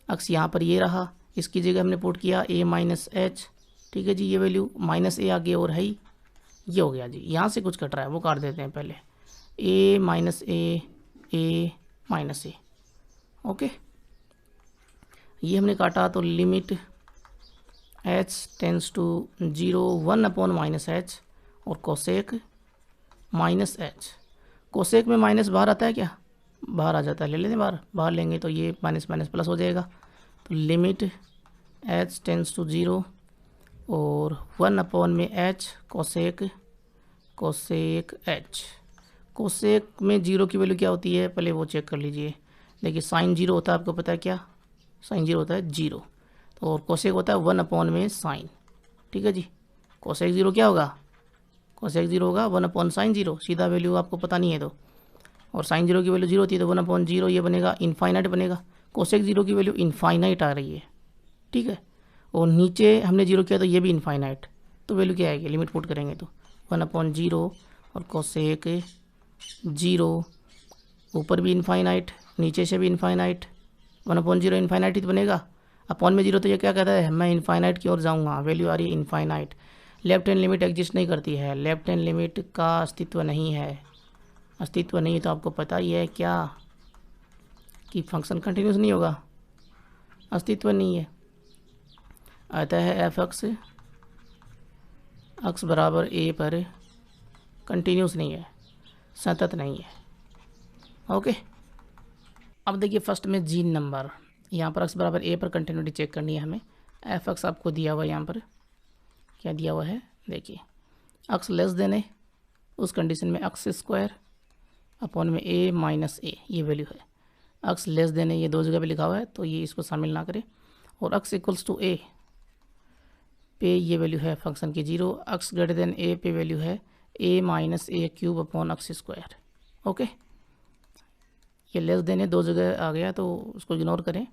अक्स यहाँ पर ये रहा, इसकी जगह हमने पुट किया a माइनस एच, ठीक है जी। ये वैल्यू माइनस a आगे और है ही, ये हो गया जी। यहाँ से कुछ कट रहा है वो काट देते हैं पहले, a minus a minus a। Okay, ये हमने काटा, तो limit h tends to 0 1/-h और कोसेक माइनस h। कोसेक में माइनस बाहर आता है क्या, बाहर आ जाता है, ले लेते हैं बाहर लेंगे तो ये माइनस माइनस प्लस हो जाएगा। तो लिमिट h टेंस टू 0 और 1/h कोसेक h। कोसेक में 0 की वैल्यू क्या होती है पहले वो चेक कर लीजिए। देखिए साइन 0 होता है, आपको पता है क्या, साइन 0 होता है 0, तो और कोसेक होता है 1/sin, ठीक है जी। कोसेक 0 क्या होगा, कोसेक 0 होगा 1/sin 0, सीधा वैल्यू आपको पता नहीं है तो, और साइन 0 की वैल्यू 0 होती है तो 1/0 ये बनेगा, इनफाइनाइट बनेगा। कोसेक 0 की वैल्यू इनफाइनाइट आ रही है, ठीक है। और नीचे हमने 0 किया तो ये भी इनफाइनाइट, तो वैल्यू क्या आएगी, लिमिट पुट करेंगे तो 1/0 और कोसेक 0, ऊपर भी इनफाइनाइट नीचे से भी इनफाइनाइट, 1/0 इनफाइनाइट ही तो बनेगा। अपॉन में 0 तो ये क्या कहता है, मैं इनफाइनाइट की ओर जाऊँगा, वैल्यू आ रही है infinite. Left hand limit exist नहीं करती है, लेफ्ट हैंड लिमिट का अस्तित्व नहीं है, अस्तित्व नहीं है तो आपको पता ही है क्या कि फंक्शन कंटिन्यूस नहीं होगा, अस्तित्व नहीं है। आता है एफ एक्स बराबर ए पर कंटिन्यूस नहीं है, सतत नहीं है। ओके, अब देखिए फर्स्ट में जीन नंबर, यहाँ पर एक्स बराबर ए पर कंटिन्यूटी चेक करनी है हमें। एफ एक्स आपको दिया हुआ है, यहाँ पर क्या दिया हुआ है, देखिए एक्स लेस देन ए, उस कंडीशन में एक्स स्क्वायर अपॉन में ए माइनस ए ये वैल्यू है। एक्स लेस देन ए ये दो जगह पे लिखा हुआ है तो ये इसको शामिल ना करें, और एक्स इक्वल्स टू ए पे ये वैल्यू है फंक्शन की 0, एक्स ग्रेटर देन ए पे वैल्यू है a minus a cube upon x square. Okay, ये लेस देन ए दो जगह आ गया तो उसको इग्नोर करें।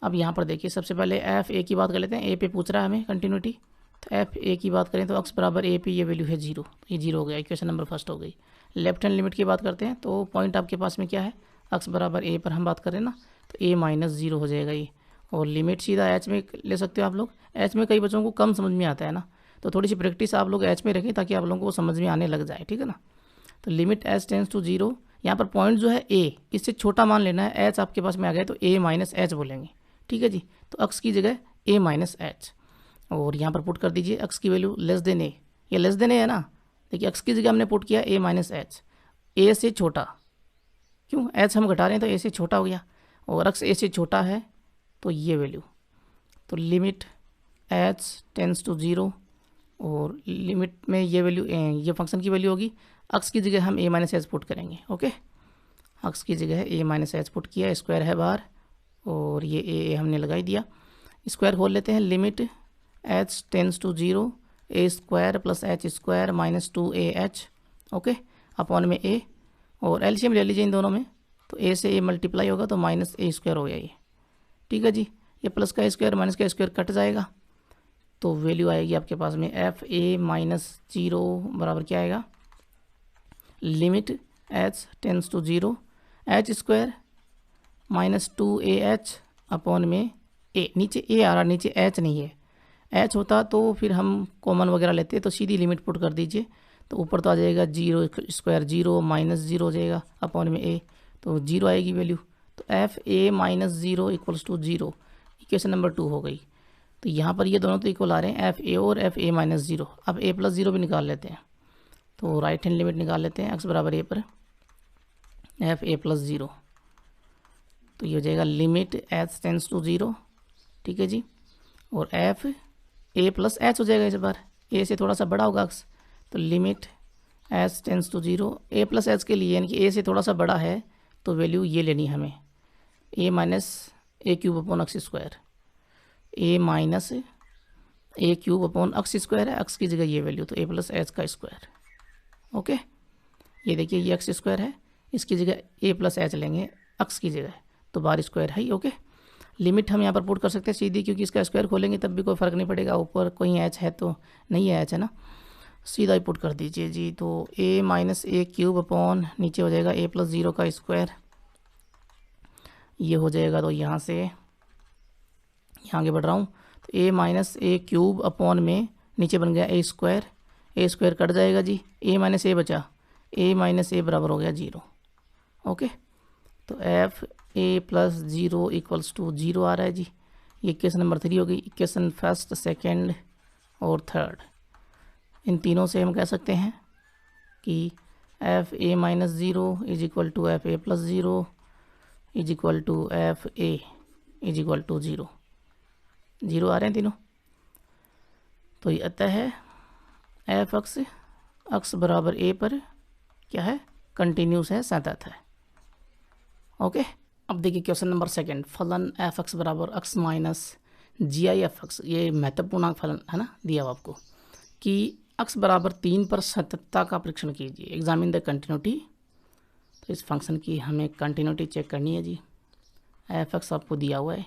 अब यहाँ पर देखिए सबसे पहले एफ ए की बात कर लेते हैं, ए पे पूछ रहा है हमें कंटिन्यूटी, तो एफ ए की बात करें तो एक्स बराबर ए पे ये वैल्यू है 0, ये 0 हो गया, इक्वेशन नंबर फर्स्ट हो गई। लेफ्ट हैंड लिमिट की बात करते हैं तो पॉइंट आपके पास में क्या है, एक्स बराबर ए पर हम बात करें ना, तो ए माइनस 0 हो जाएगा ये, और लिमिट सीधा एच में ले सकते हो आप लोग। एच में कई बच्चों को कम समझ में आता है ना, तो थोड़ी सी प्रैक्टिस आप लोग एच में रखें ताकि आप लोगों को समझ में आने लग जाए, ठीक है ना। तो लिमिट एच टेंस टू 0, यहाँ पर पॉइंट जो है ए, इससे छोटा मान लेना है, एच आपके पास में आ गया तो ए माइनस एच बोलेंगे, ठीक है जी। तो एक्स की जगह ए माइनस एच, और यहाँ पर पुट कर दीजिए एक्स की वैल्यू लेस देन ए, ये लेस देन ए है ना, देखिए एक्स की जगह हमने पुट किया ए माइनस एच, ए से छोटा, क्यों एच हम घटा रहे हैं तो ए से छोटा हो गया, और एक्स ए से छोटा है तो ये वैल्यू, तो लिमिट एच टेंस टू 0, और लिमिट में ये वैल्यू ये फंक्शन की वैल्यू होगी, एक्स की जगह हम ए माइनस एच पुट करेंगे। ओके, एक्स की जगह ए माइनस एच पुट किया, स्क्वायर है बाहर और ये ए हमने लगाई दिया, स्क्वायर खोल लेते हैं। Limit H tends to 0 A square plus H square minus 2AH, okay, upon में ए, और एलसीएम ले लीजिए इन दोनों में, तो ए से ए मल्टीप्लाई होगा तो माइनस ए स्क्वायर हो गया ये, ठीक है जी। ये प्लस का स्क्वायर माइनस का स्क्वायर कट जाएगा तो वैल्यू आएगी आपके पास में एफ ए माइनस 0 बराबर क्या आएगा, limit H tends to 0 H square minus 2AH upon में ए, नीचे ए आ रहा, नीचे एच नहीं है, एच होता तो फिर हम कॉमन वगैरह लेते, तो सीधी लिमिट पुट कर दीजिए। तो ऊपर तो आ जाएगा 0² 0 -0 हो जाएगा अपॉन में ए, तो 0 आएगी वैल्यू। तो F A minus 0 equals to 0, equation number 2 हो गई। तो यहाँ पर ये दोनों तो इक्वल आ रहे हैं, एफ ए और एफ ए माइनस 0। अब ए प्लस 0 भी निकाल लेते हैं, तो राइट हैंड लिमिट निकाल लेते हैं, एक्स बराबर ए पर एफ ए प्लस 0, तो ये हो जाएगा लिमिट एच टेंस टू 0, ठीक है जी। और एफ ए प्लस एच हो जाएगा इस बार, ए से थोड़ा सा बड़ा होगा एक्स, तो limit H tends to 0, A plus H के लिए यानी कि ए से थोड़ा सा बड़ा है तो वैल्यू ये लेनी है हमें, ए minus a cube upon x square, A minus a cube upon x square है, एक्स की जगह ये वैल्यू, तो ए प्लस एच का स्क्वायर। ओके, ये देखिए ये एक्स स्क्वायर है, इसकी जगह ए प्लस एच लेंगे एक्स की जगह, तो बार स्क्वायर है ही। ओके, लिमिट हम यहाँ पर पुट कर सकते हैं सीधी, क्योंकि इसका स्क्वायर खोलेंगे तब भी कोई फ़र्क नहीं पड़ेगा, ऊपर कोई एच है तो नहीं है एच, है ना, सीधा ही पुट कर दीजिए जी। तो a minus a cube upon नीचे हो जाएगा ए प्लस 0 का स्क्वायर, ये हो जाएगा। तो यहाँ से यहाँ आगे बढ़ रहा हूँ, तो a minus a cube upon में नीचे बन गया ए स्क्वायर कट जाएगा जी, ए माइनस ए बचा, ए माइनस ए बराबर हो गया 0। ओके, तो F A plus 0 equals to 0 आ रहा है जी। ये इक्वेशन नंबर 3 हो गई। इक्वेशन फर्स्ट, सेकेंड और थर्ड, इन तीनों से हम कह सकते हैं कि F A minus 0 is equal to F A plus 0 is equal to F A is equal to 0 आ रहे हैं तीनों। तो ये आता है एफ एक्स बराबर ए पर क्या है, कंटिन्यूस है, सतत है। ओके, अब देखिए क्वेश्चन नंबर सेकंड, फलन एफ एक्स बराबर x minus G I F x, ये महत्वपूर्ण फलन है ना, दिया हुआ आपको कि एक्स बराबर 3 पर सततता का परीक्षण कीजिए, एग्जामिन द कंटिन्यूटी। तो इस फंक्शन की हमें कंटिन्यूटी चेक करनी है जी। एफ एक्स आपको दिया हुआ है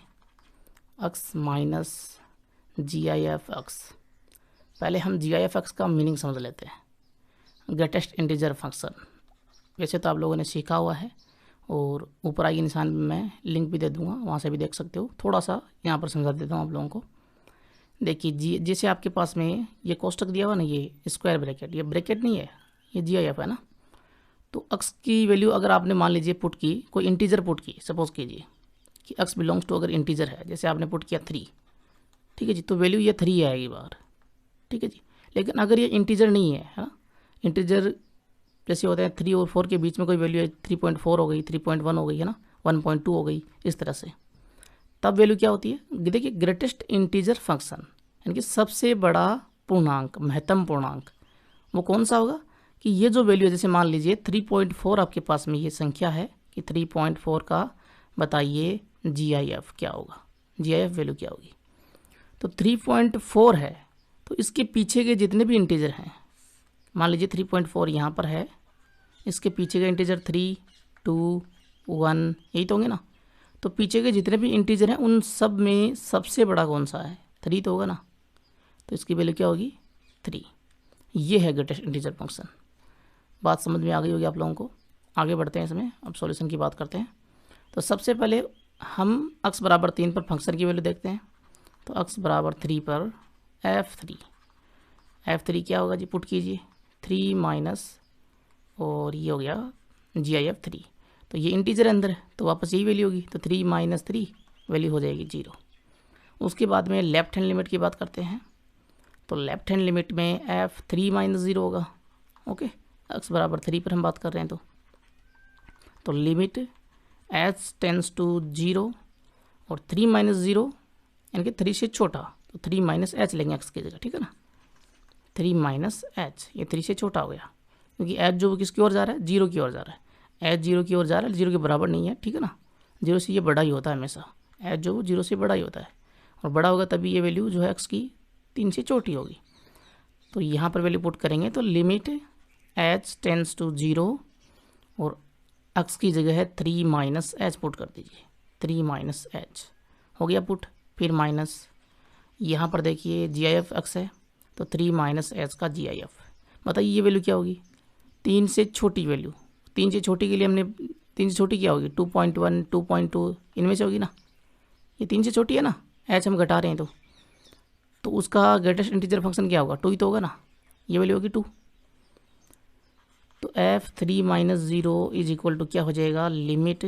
x minus G I F x. पहले हम जी आई एफ एक्स का मीनिंग समझ लेते हैं। ग्रेटेस्ट इंटीजर फंक्शन, वैसे तो आप लोगों ने सीखा हुआ है, और ऊपर आई निशान में मैं लिंक भी दे दूंगा, वहाँ से भी देख सकते हो। थोड़ा सा यहाँ पर समझा देता हूँ आप लोगों को। देखिए जी, जैसे आपके पास में ये कोष्टक दिया हुआ ना, ये स्क्वायर ब्रैकेट, ये ब्रैकेट नहीं है, ये जी आई एफ है ना। तो एक्स की वैल्यू अगर आपने मान लीजिए पुट की, कोई इंटीजर पुट की, सपोज कीजिए कि एक्स बिलोंग्स टू, अगर इंटीजर है, जैसे आपने पुट किया 3, ठीक है जी, तो वैल्यू ये 3 आएगी बाहर, ठीक है जी। लेकिन अगर ये इंटीजर नहीं है ना, इंटीजर जैसे होता है 3 और 4 के बीच में कोई वैल्यू है, 3.4 हो गई, 3.1 हो गई, है ना, 1.2 हो गई, इस तरह से, तब वैल्यू क्या होती है। देखिए ग्रेटेस्ट इंटीजर फंक्शन यानी कि सबसे बड़ा पूर्णांक, महत्तम पूर्णांक, वो कौन सा होगा कि ये जो वैल्यू है, जैसे मान लीजिए 3.4 आपके पास में ये संख्या है कि 3.4 का बताइए जी आई एफ क्या होगा, जी आई एफ वैल्यू क्या होगी। तो 3.4 है, तो इसके पीछे के जितने भी इंटीजर हैं, मान लीजिए 3.4 यहाँ पर है, इसके पीछे के इंटीजर 3, 2, 1 यही तो होंगे ना। तो पीछे के जितने भी इंटीजर हैं उन सब में सबसे बड़ा कौन सा है, 3 तो होगा ना, तो इसकी वैल्यू क्या होगी 3। ये है ग्रेटेस्ट इंटीजर फंक्शन। बात समझ में आ गई होगी आप लोगों को। आगे बढ़ते हैं इसमें, अब सॉल्यूशन की बात करते हैं। तो सबसे पहले हम x बराबर 3 पर फंक्शन की वैल्यू देखते हैं। तो x बराबर 3 पर f3 क्या होगा जी, पुट कीजिए 3 माइनस, और ये हो गया जी आई एफ 3। तो ये इंटीजर अंदर है तो वापस यही वैल्यू होगी, तो 3 माइनस 3 वैल्यू हो जाएगी 0। उसके बाद में लेफ्ट हैंड लिमिट की बात करते हैं। तो लेफ्ट हैंड लिमिट में f3 माइनस 0 होगा। ओके, x बराबर 3 पर हम बात कर रहे हैं, तो लिमिट h टेंस टू 0 और 3 माइनस 0 यानी कि 3 से छोटा, तो 3 माइनस h लेंगे x की जगह, ठीक है ना। 3 माइनस h, ये 3 से छोटा हो गया, क्योंकि h जो किसकी ओर जा रहा है, 0 की ओर जा रहा है। h 0 की ओर जा रहा है, 0 के बराबर नहीं है, ठीक है ना। 0 से ये बड़ा ही होता है हमेशा, h जो 0 से बड़ा ही होता है, और बड़ा होगा तभी ये वैल्यू जो है x की 3 से छोटी होगी। तो यहाँ पर वैल्यू पुट करेंगे, तो लिमिट h टेंस टू 0 और x की जगह है 3 माइनस h पुट कर दीजिए, 3 माइनस h हो गया पुट। फिर माइनस, यहाँ पर देखिए जी आई एफ एक्स है, तो 3 माइनस h का जी आई एफ। बताइए ये वैल्यू क्या होगी, 3 से छोटी वैल्यू। 3 से छोटी के लिए हमने, 3 से छोटी क्या होगी, 2.1, 2.2 इनमें से होगी ना। ये 3 से छोटी है ना, h हम घटा रहे हैं, तो तो उसका ग्रेटेस्ट इंटीजर फंक्शन क्या होगा, 2 ही तो होगा ना, ये वैल्यू होगी 2। तो f3 minus 0 is equal to क्या हो जाएगा, limit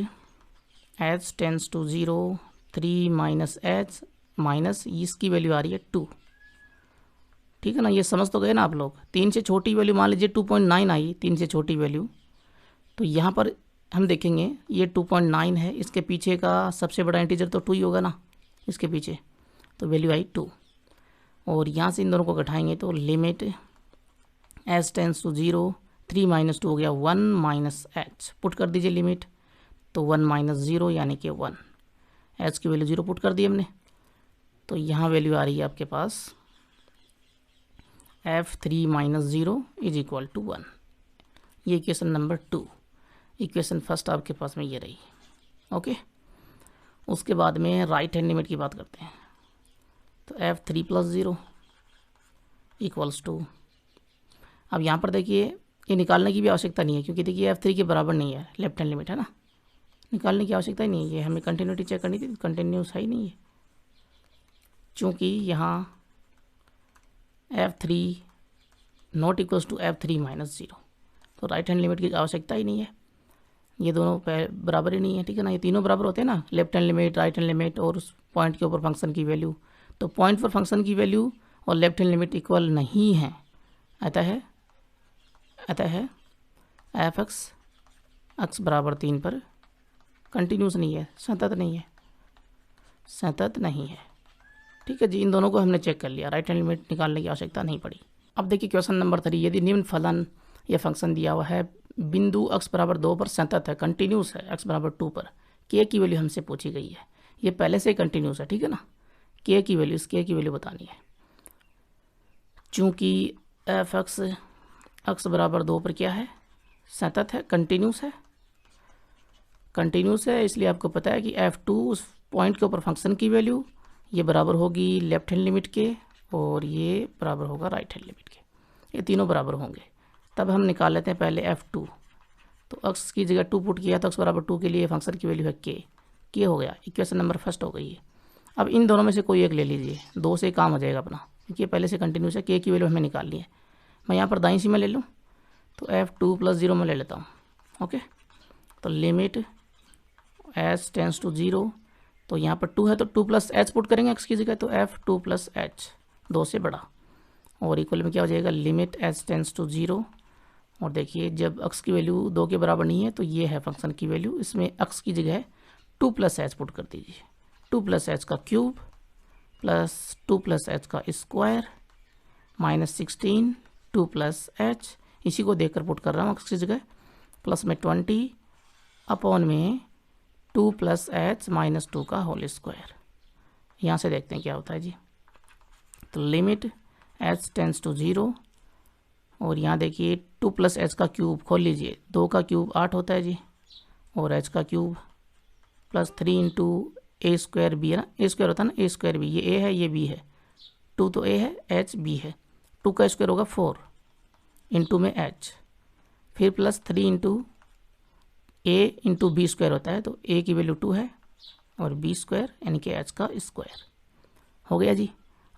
h tends to 0 3 minus H minus इसकी वैल्यू आ रही है 2। ठीक है ना, ये समझ तो गए ना आप लोग। 3 से छोटी वैल्यू मान लीजिए 2.9 आई, 3 से छोटी वैल्यू, तो यहाँ पर हम देखेंगे ये 2.9 है, इसके पीछे का सबसे बड़ा इंटीजर तो 2 ही होगा ना इसके पीछे, तो वैल्यू आई 2। और यहाँ से इन दोनों को घटाएंगे तो limit h tends to 0 3 minus 2 हो गया 1 माइनस एच, पुट कर दीजिए लिमिट, तो 1 माइनस 0 यानी कि 1, h की वैल्यू 0 पुट कर दी हमने, तो यहाँ वैल्यू आ रही है आपके पास f3 minus 0 is equal to 1। ये इक्वेशन नंबर 2, इक्वेशन फर्स्ट आपके पास में ये रही। ओके, उसके बाद में राइट हैंड लिमिट की बात करते हैं। तो f3 प्लस 0 इक्वल्स टू, अब यहाँ पर देखिए ये निकालने की भी आवश्यकता नहीं है, क्योंकि देखिए f3 के बराबर नहीं है लेफ्ट हैंड लिमिट, है ना, निकालने की आवश्यकता ही नहीं है। ये हमें कंटिन्यूटी चेक करनी थी, कंटिन्यूस है ही नहीं है, चूँकि यहाँ f3 not equals to f3 minus 0, तो राइट हैंड लिमिट की आवश्यकता ही नहीं है, ये दोनों बराबर ही नहीं है। ठीक है ना, ये तीनों बराबर होते हैं ना, left hand limit, right hand limit और उस पॉइंट के ऊपर फंक्शन की वैल्यू। तो पॉइंट पर फंक्शन की वैल्यू और लेफ्ट हैंड लिमिट इक्वल नहीं है, अतः एफ एक्स बराबर 3 पर कंटिन्यूस नहीं है, सतत नहीं है। ठीक है जी, इन दोनों को हमने चेक कर लिया, राइट हैंड लिमिट निकालने की आवश्यकता नहीं पड़ी। अब देखिए क्वेश्चन नंबर 3, यदि निम्न फलन या फंक्शन दिया हुआ है बिंदु x बराबर 2 पर सतत है, कंटिन्यूस है, x बराबर 2 पर, k की वैल्यू हमसे पूछी गई है, ये पहले से ही कंटिन्यूस है। ठीक है ना, k की वैल्यू, इस k की वैल्यू बतानी है। चूँकि एफ एक्स बराबर 2 पर क्या है, सतत है, कंटिन्यूस है, इसलिए आपको पता है कि f2 उस पॉइंट के ऊपर फंक्शन की वैल्यू, ये बराबर होगी लेफ्ट हैंड लिमिट के और ये बराबर होगा राइट हैंड लिमिट के, ये तीनों बराबर होंगे। तब हम निकाल लेते हैं पहले f2, तो x की जगह 2 पुट किया तो x बराबर 2 के लिए फंक्शन की वैल्यू है k हो गया, इक्वेशन नंबर फर्स्ट हो गई है। अब इन दोनों में से कोई एक ले लीजिए, 2 से काम हो जाएगा अपना, क्योंकि पहले से कंटिन्यूस है, k की वैल्यू हमें निकालनी है। मैं यहाँ पर दाईं सी में ले लूँ, तो f2 प्लस 0 में ले लेता हूँ। ओके, तो लिमिट h टेंस टू 0, तो यहाँ पर 2 है तो 2 प्लस एच पुट करेंगे x की जगह, तो f2 प्लस एच 2 से बड़ा, और इक्वल में क्या हो जाएगा, लिमिट h टेंस टू 0। और देखिए जब x की वैल्यू 2 के बराबर नहीं है तो ये है फंक्शन की वैल्यू, इसमें x की जगह 2 प्लस एच पुट कर दीजिए, 2 प्लस एच का क्यूब प्लस 2 प्लस एच का स्क्वायर माइनस 16 2 प्लस एच, इसी को देखकर पुट कर रहा हूँ x की जगह, प्लस में 20 अपॉन में 2 प्लस एच माइनस 2 का होल स्क्वायर। यहाँ से देखते हैं क्या होता है जी। तो लिमिट h टेंस टू 0, और यहाँ देखिए 2 प्लस एच का क्यूब खोल लीजिए, 2 का क्यूब 8 होता है जी, और h का क्यूब प्लस 3 इंटू ए स्क्वायर बी है ना, ए स्क्वायर होता है ना, ए स्क्वायर बी, ये a है ये b है, 2 तो a है h b है, 2 का स्क्वायर होगा 4 इंटू में h, फिर plus 3 into a into b square होता है, तो a की वैल्यू 2 है और b स्क्वायर यानी कि h का स्क्वायर हो गया जी।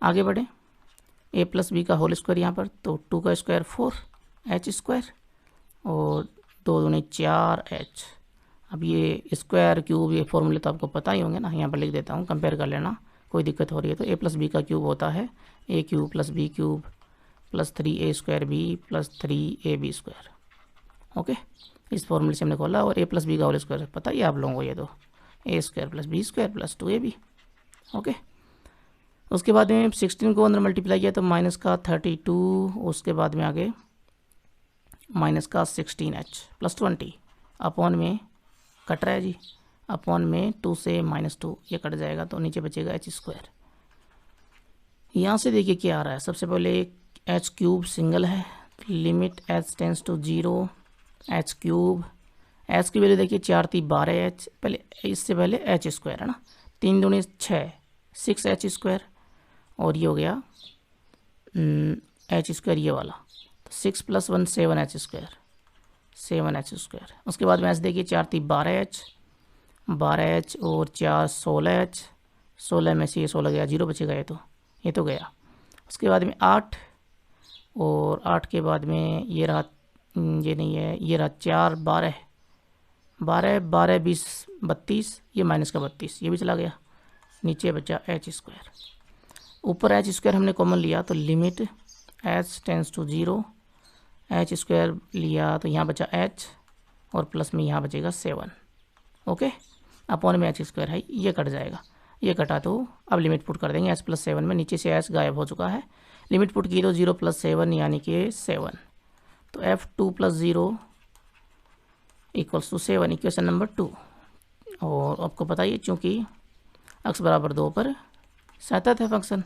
आगे बढ़े, a प्लस बी का होल स्क्वायर यहाँ पर, तो 2 का स्क्वायर 4 h स्क्वायर और 2 दूनी 4h। अब ये स्क्वायर क्यूब ये फॉर्मूले तो आपको पता ही होंगे ना, यहाँ पर लिख देता हूँ, कंपेयर कर लेना, कोई दिक्कत हो रही है तो a प्लस बी का क्यूब होता है a cube plus b cube plus 3a square b plus 3ab square. Okay, इस फॉर्मूले से हमने खोला, और a प्लस बी का होल स्क्वायर पता ही आप लोगों को, ये तो a square plus b square plus 2ab। Okay, उसके बाद में 16 को अंदर मल्टीप्लाई किया तो माइनस का 32, उसके बाद में आगे माइनस का 16h प्लस 20 अपॉन में कट रहा है जी, अपॉन में 2 से -2 ये कट जाएगा तो नीचे बचेगा h स्क्वायर। यहाँ से देखिए क्या आ रहा है, सबसे पहले h क्यूब सिंगल है, limit h tends to 0 h cube, h की वैल्यू देखिए 4 × 3 = 12h, पहले इससे पहले h स्क्वायर है ना, 3 दूनी 6 6h स्क्वायर, और ये हो गया h स्क्वायर ये वाला, तो 6 + 1 7h स्क्वायर 7h स्क्वायर। उसके बाद में h देखिए 4 × 3 = 12h और 4 16h, 16 में से ये 16 गया, 0 बचेगा, ये तो गया, उसके बाद में 8 और 8 के बाद में ये रहा, ये नहीं है, ये रहा 4, 12, 12, 12, 20, 32, ये माइनस का 32, ये भी चला गया, नीचे बचा एच स्क्वायर। ऊपर एच स्क्वायर हमने कॉमन लिया तो limit H tends to 0, H square लिया तो यहाँ बचा एच और प्लस में यहाँ बचेगा 7। ओके, अपॉन में एच स्क्वायर है, ये कट जाएगा, ये कटा तो अब लिमिट पुट कर देंगे एच प्लस 7 में, नीचे से एच गायब हो चुका है, लिमिट पुट की तो 0 + 7 यानी कि 7, तो f2 + 0 = 7, इक्वेशन नंबर 2। और आपको बताइए चूँकि x बराबर 2 पर सतत है फंक्शन,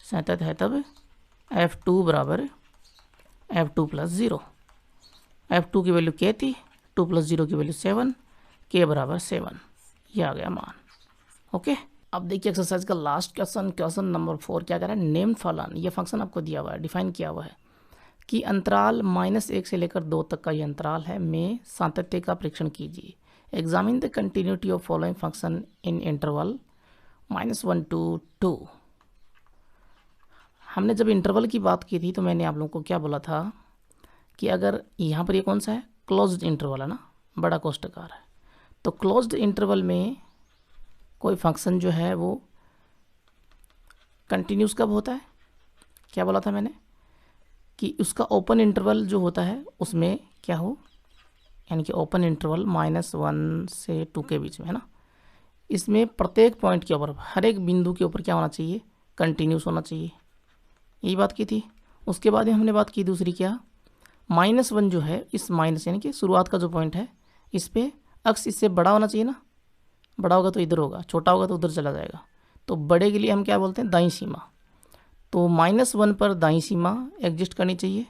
सतत है, तब f2 बराबर f2 + 0, f2 की वैल्यू k थी, 2 + 0 की वैल्यू 7, k बराबर 7, ये आ गया मान। ओके, अब देखिए एक्सरसाइज का लास्ट क्वेश्चन, क्वेश्चन नंबर 4 क्या कह रहा है, नेम्ड फलन, ये फंक्शन आपको दिया हुआ है, डिफाइन किया हुआ है कि अंतराल -1 से लेकर 2 तक का ये अंतराल है, में सातत्य का परीक्षण कीजिए। Examine the continuity of following function in interval -1 to 2। हमने जब इंटरवल की बात की थी तो मैंने आप लोगों को क्या बोला था कि अगर यहाँ पर ये कौन सा है, क्लोज्ड इंटरवल है ना, बड़ा कोष्टकार है, तो क्लोज्ड इंटरवल में कोई फंक्शन जो है वो कंटिन्यूस कब होता है, क्या बोला था मैंने कि उसका ओपन इंटरवल जो होता है उसमें क्या हो, यानी कि ओपन इंटरवल -1 से 2 के बीच में, है ना, इसमें प्रत्येक पॉइंट के ऊपर, हर एक बिंदु के ऊपर क्या होना चाहिए, कंटिन्यूस होना चाहिए, यही बात की थी। उसके बाद ही हमने बात की दूसरी क्या, -1 जो है, इस माइनस यानी कि शुरुआत का जो पॉइंट है, इस पर अक्स इससे बड़ा होना चाहिए ना, बड़ा होगा तो इधर होगा, छोटा होगा तो उधर चला जाएगा, तो बड़े के लिए हम क्या बोलते हैं, दाईं सीमा, तो -1 पर दाईं सीमा एग्जिस्ट करनी चाहिए,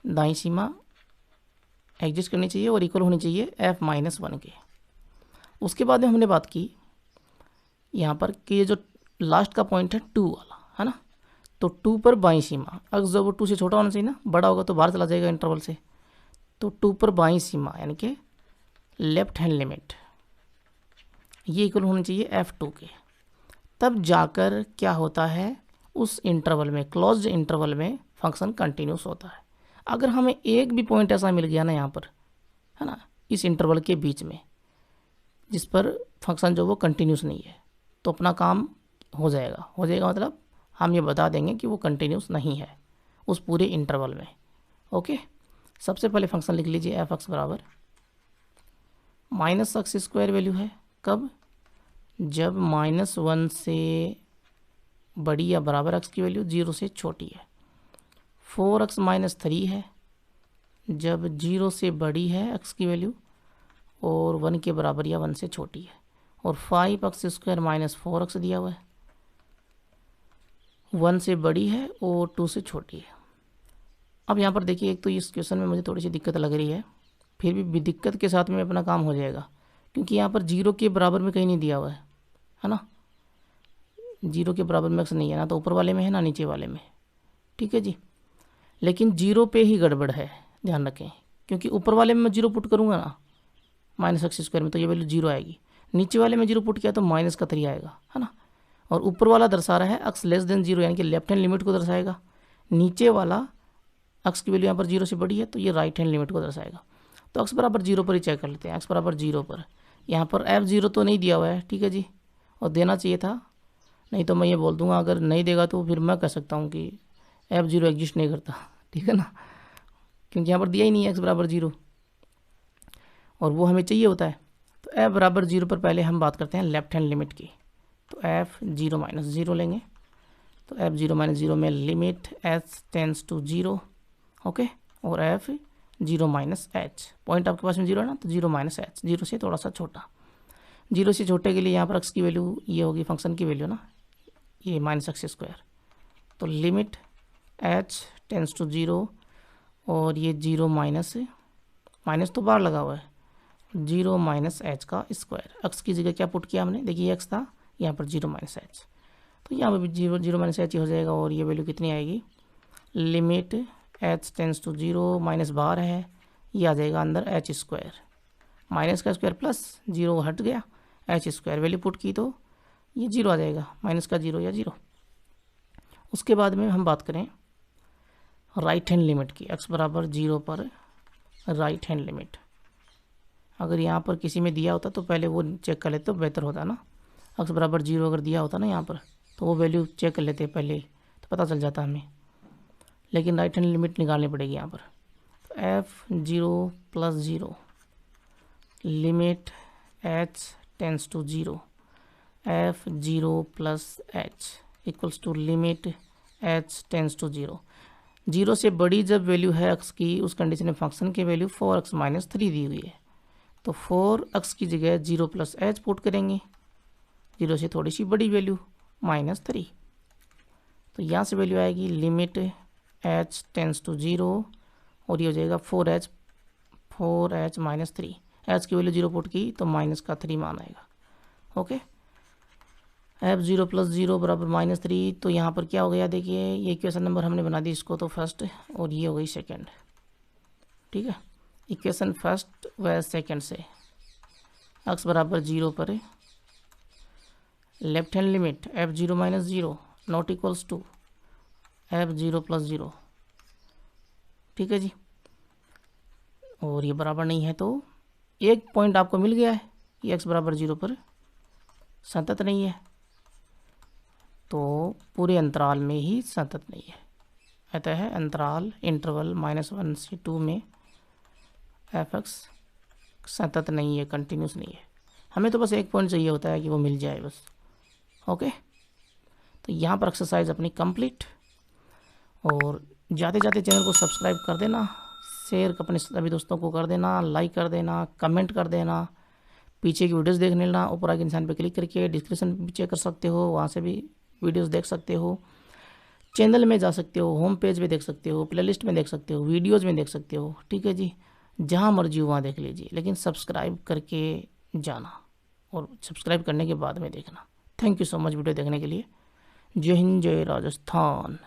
दाईं सीमा एग्जिस्ट करनी चाहिए और इक्वल होनी चाहिए f-1 के। उसके बाद में हमने बात की यहाँ पर कि ये जो लास्ट का पॉइंट है 2 वाला, है ना, तो 2 पर बाईं सीमा, अगर जब वो 2 से छोटा होना चाहिए ना, बड़ा होगा तो बाहर चला जाएगा इंटरवल से, तो 2 पर बाईं सीमा यानी कि लेफ्ट हैंड लिमिट, ये इक्वल होनी चाहिए f2 के, तब जाकर क्या होता है, उस इंटरवल में, क्लोज्ड इंटरवल में फंक्शन कंटिन्यूस होता है। अगर हमें एक भी पॉइंट ऐसा मिल गया ना यहाँ पर, है ना, इस इंटरवल के बीच में जिस पर फंक्शन जो वो कंटिन्यूस नहीं है, तो अपना काम हो जाएगा, हो जाएगा मतलब हम ये बता देंगे कि वो कंटिन्यूस नहीं है उस पूरे इंटरवल में। ओके, सबसे पहले फंक्शन लिख लीजिए f(x) बराबर -x² वैल्यू है, कब, जब -1 से बड़ी या बराबर x की वैल्यू 0 से छोटी है, 4x - 3 है जब 0 से बड़ी है x की वैल्यू और 1 के बराबर या 1 से छोटी है, और 5x² - 4x दिया हुआ है, 1 से बड़ी है और 2 से छोटी है। अब यहाँ पर देखिए, एक तो इस क्वेश्चन में मुझे थोड़ी सी दिक्कत लग रही है, फिर भी दिक्कत के साथ में अपना काम हो जाएगा, क्योंकि यहाँ पर 0 के बराबर में कहीं नहीं दिया हुआ है ना, 0 के बराबर में x नहीं है ना, तो ऊपर वाले में है ना नीचे वाले में, ठीक है जी, लेकिन 0 पे ही गड़बड़ है, ध्यान रखें, क्योंकि ऊपर वाले में मैं 0 पुट करूँगा ना -x² में, तो ये वैल्यू 0 आएगी, नीचे वाले में 0 पुट किया तो -3 आएगा, है ना, और ऊपर वाला दर्शा रहा है x <0 यानी कि लेफ्ट हैंड लिमिट को दर्शाएगा, नीचे वाला x की वैल्यू यहाँ पर 0 से बड़ी है तो ये राइट हैंड लिमिट को दर्शाएगा। तो x बराबर 0 पर ही चेक कर लेते हैं, x बराबर 0 पर, यहाँ पर f0 तो नहीं दिया हुआ है, ठीक है जी, और देना चाहिए था, नहीं तो मैं ये बोल दूंगा, अगर नहीं देगा तो फिर मैं कह सकता हूँ कि f0 एग्जिस्ट नहीं करता, ठीक है ना, क्योंकि यहाँ पर दिया ही नहीं है x बराबर 0 और वो हमें चाहिए होता है। तो f बराबर 0 पर पहले हम बात करते हैं लेफ्ट हैंड लिमिट की, तो f0 - 0 लेंगे, तो f0 - 0 में limit h tends to 0, okay, और f0 - h, पॉइंट आपके पास में 0 है ना, तो 0 - h, 0 से थोड़ा सा छोटा, 0 से छोटे के लिए यहाँ पर x की वैल्यू ये होगी, फंक्शन की वैल्यू ना, ये -x², तो लिमिट h टेंस टू 0 और ये 0 माइनस तो बाहर लगा हुआ है, 0 - h का स्क्वायर, x की जगह क्या पुट किया हमने, देखिए x था, यहाँ पर 0 - h, तो यहाँ पर भी 0 - h ही हो जाएगा, और ये वैल्यू कितनी आएगी, limit h tends to 0 minus बाहर है, ये आ जाएगा अंदर h², माइनस का स्क्वायर प्लस 0 हट गया, h² वैल्यू पुट की तो ये 0 आ जाएगा, माइनस का 0 या 0, उसके बाद में हम बात करें राइट हैंड लिमिट की, x बराबर 0 पर राइट हैंड लिमिट। अगर यहाँ पर किसी में दिया होता तो पहले वो चेक कर लेते तो बेहतर होता ना। x बराबर 0 अगर दिया होता ना यहाँ पर तो वो वैल्यू चेक कर लेते पहले तो पता चल जाता हमें, लेकिन राइट हैंड लिमिट निकालनी पड़ेगी यहाँ पर। तो f0 + 0 limit h tends to 0, f0 + h equals to limit h tends to 0। 0 से बड़ी जब वैल्यू है x की, उस कंडीशन में फंक्शन की वैल्यू 4x - 3 दी हुई है, तो 4x की जगह 0 + h पुट करेंगे, 0 से थोड़ी सी बड़ी वैल्यू -3। तो यहाँ से वैल्यू आएगी लिमिट h टेंड्स टू 0 और ये हो जाएगा 4h - 3। h की वैल्यू 0 पुट की तो -3 मान आएगा। ओके, f0 + 0 बराबर -3। तो यहाँ पर क्या हो गया, देखिए ये इक्वेशन नंबर हमने बना दी इसको तो फर्स्ट, और ये हो गई सेकंड। ठीक है, इक्वेशन फर्स्ट व सेकंड से x बराबर 0 पर left hand limit f0 - 0 not equals to f0 + 0। ठीक है जी, और ये बराबर नहीं है तो एक पॉइंट आपको मिल गया है कि x बराबर 0 पर संतत नहीं है, तो पूरे अंतराल में ही संतत नहीं है। अतः अंतराल इंटरवल -1 से 2 में fx संतत नहीं है, कंटिन्यूस नहीं है। हमें तो बस एक पॉइंट चाहिए होता है कि वो मिल जाए बस। ओके, तो यहाँ पर एक्सरसाइज अपनी कंप्लीट, और जाते जाते चैनल को सब्सक्राइब कर देना, शेयर अपने सभी दोस्तों को कर देना, लाइक कर देना, कमेंट कर देना, पीछे की वीडियोस देख लेना, ऊपर आगे निशान पे क्लिक करके डिस्क्रिप्शन भी चेक कर सकते हो, वहाँ से भी वीडियोस देख सकते हो, चैनल में जा सकते हो, होम पेज में देख सकते हो, प्लेलिस्ट में देख सकते हो, वीडियोज़ में देख सकते हो। ठीक है जी, जहाँ मर्जी हो वहाँ देख लीजिए, लेकिन सब्सक्राइब करके जाना और सब्सक्राइब करने के बाद में देखना। Thank you so much video देखने के लिए। जय हिंद, जय राजस्थान।